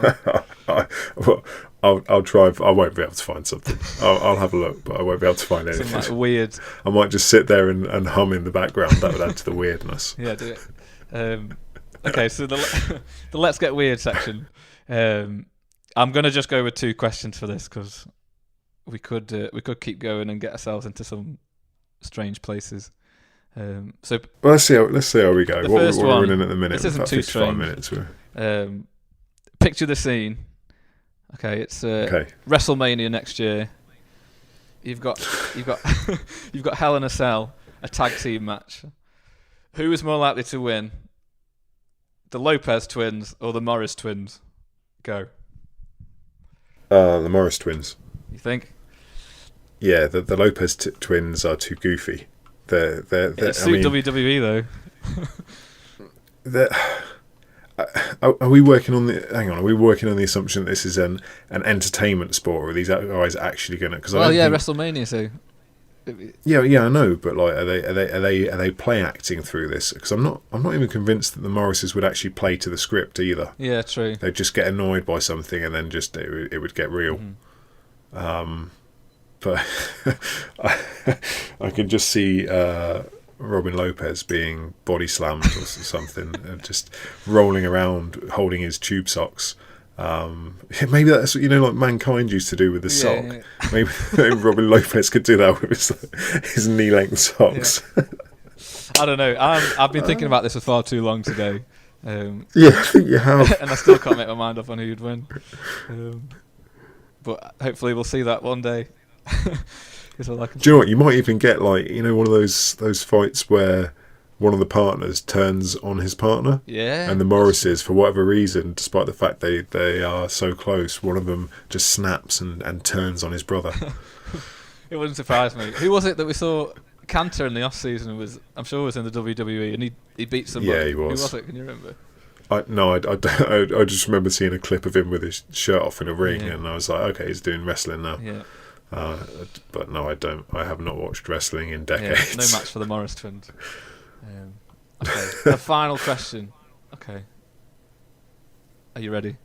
out. I'll try. I won't be able to find something. I'll have a look, but I won't be able to find anything. Some like weird. I might just sit there and hum in the background. That would add to the weirdness. Yeah, do it. Okay, so the Let's Get Weird section. I'm going to just go with 2 questions for this because we could keep going and get ourselves into some strange places. So well, let's see how we go. The What first we're one, running at the minute? this isn't about too 55 strange. minutes. Picture the scene. Okay, it's WrestleMania next year. You've got you've got Hell in a Cell, a tag team match. Who is more likely to win? The Lopez twins or the Morris twins? Go. The Morris twins. You think? Yeah, the Lopez twins are too goofy. They're suit WWE though. Are we working on the? Hang on, are we working on the assumption that this is an entertainment sport, or are these guys actually going to? WrestleMania. So. Yeah, I know, but like, are they play acting through this? Because I'm not even convinced that the Morrises would actually play to the script either. Yeah, true. They'd just get annoyed by something, and then just it would get real. But I can just see Robin Lopez being body slammed or something, and just rolling around holding his tube socks. Maybe that's like Mankind used to do with the sock. Yeah. Maybe Robin Lopez could do that with his knee-length socks. Yeah. I don't know. I've been thinking about this for far too long today. Yeah, I think you have. And I still can't make my mind up on who'd win. But hopefully we'll see that one day. Do you know what? You might even get one of those fights where one of the partners turns on his partner. Yeah. And the Morrises, for whatever reason, despite the fact they are so close, one of them just snaps and turns on his brother. It wouldn't surprise me. Who was it that we saw? Cantor in the off season was in the WWE, and he beat somebody. Yeah, he was. Who was it? Can you remember? I just remember seeing a clip of him with his shirt off in a ring, and I was like, okay, he's doing wrestling now. Yeah. But no, I don't. I have not watched wrestling in decades. Yeah, no match for the Morris twins. Okay, the final question. Okay, are you ready?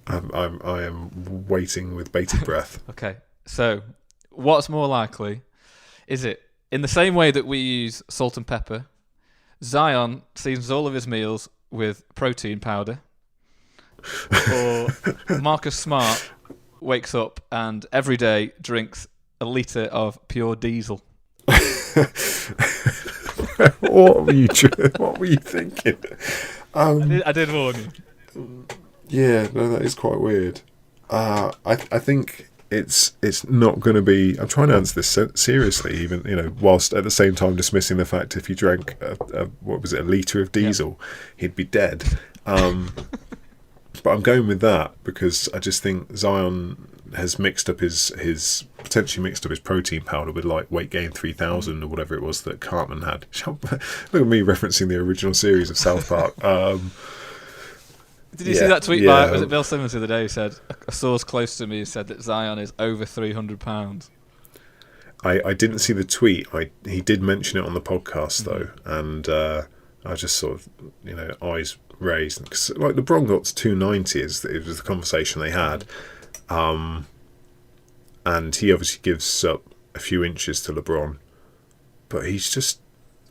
I am waiting with bated breath. Okay, so what's more likely? Is it in the same way that we use salt and pepper? Zion seasons all of his meals with protein powder, or Marcus Smart wakes up and every day drinks a litre of pure diesel? What were you thinking? I did warn you. Yeah, no, that is quite weird. I think it's not going to be. I'm trying to answer this seriously, even whilst at the same time dismissing the fact if you drank a litre of diesel, he'd be dead. But I'm going with that because I just think Zion has potentially mixed up his protein powder with like Weight Gain 3000 or whatever it was that Cartman had. Look at me referencing the original series of South Park. Did you see that tweet by was it Bill Simmons the other day? Who said a source close to me said that Zion is over 300 pounds. I didn't see the tweet. He did mention it on the podcast though, and I just sort of eyes raised because like LeBron got to 290 it was the conversation they had, and he obviously gives up a few inches to LeBron, but he's just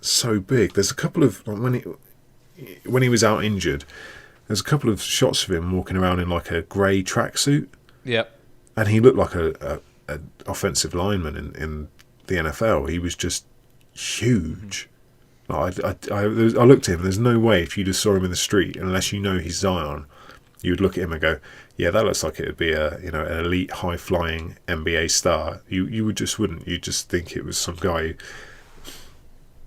so big. There's a couple of when he was out injured. There's a couple of shots of him walking around in like a grey tracksuit. Yep. And he looked like a offensive lineman in the NFL. He was just huge. I looked at him. There's no way if you just saw him in the street, unless you know he's Zion, you would look at him and go, "Yeah, that looks like it would be an elite, high flying NBA star." You wouldn't. You just think it was some guy who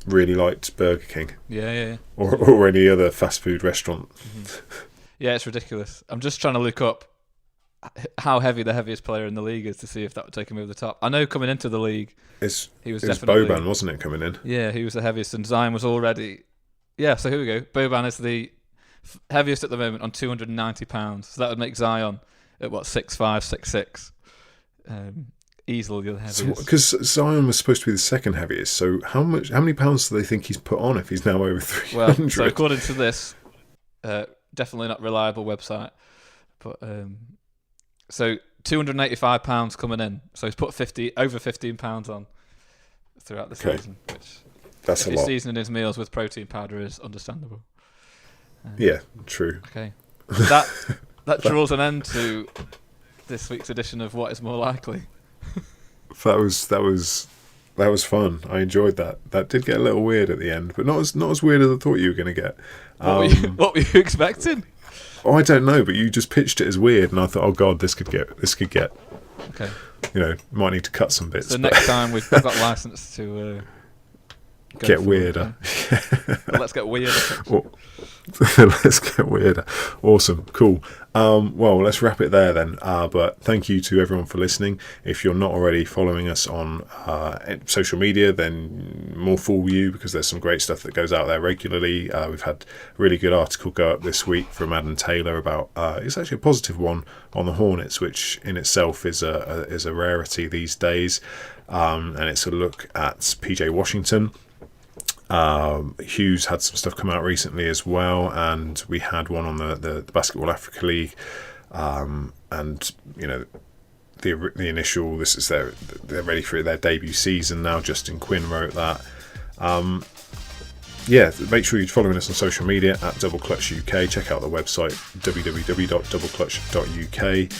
really liked Burger King. Yeah. Or any other fast food restaurant. Yeah, it's ridiculous. I'm just trying to look up how heavy the heaviest player in the league is to see if that would take him over the top. I know coming into the league, he was definitely Boban, wasn't it, coming in? Yeah, he was the heaviest, and Zion was already. Yeah, so here we go. Boban is the heaviest at the moment on 290 pounds. So that would make Zion at 6'5", 6'6". Easily the heaviest. Because Zion was supposed to be the second heaviest, so how many pounds do they think he's put on if he's now over 300? Well, so according to this, definitely not reliable website. But so £285 coming in. So he's put over £15 on throughout the season, which that's a if lot. he's seasoning his meals with protein powder is understandable. Yeah, true. Okay, that draws an end to this week's edition of What Is More Likely. That was fun. I enjoyed that. That did get a little weird at the end, but not as weird as I thought you were going to get. What were you expecting? Oh, I don't know, but you just pitched it as weird, and I thought, oh god, this could get. Okay. Might need to cut some bits. So next time we've got license to get weirder. Well, let's get weirder. Let's get weirder. Awesome, cool. Well, let's wrap it there then. But thank you to everyone for listening. If you're not already following us on social media, then more fool you, because there's some great stuff that goes out there regularly. We've had a really good article go up this week from Adam Taylor about it's actually a positive one on the Hornets, which in itself is a rarity these days, and it's a look at PJ Washington. Hughes had some stuff come out recently as well, and we had one on the Basketball Africa League, and the initial, this is they're ready for their debut season now. Justin Quinn wrote that. Make sure you're following us on social media at Double Clutch UK. Check out the website www.doubleclutch.uk.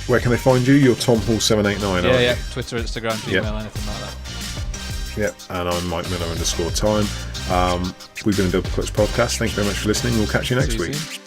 Where can they find you? You're Tom Hall 789. Yeah, Twitter, Instagram, Gmail, anything like that. Yep, and I'm Mike Miller _time. We've been a Double Clutch podcast. Thank you very much for listening. We'll catch you next week. Soon.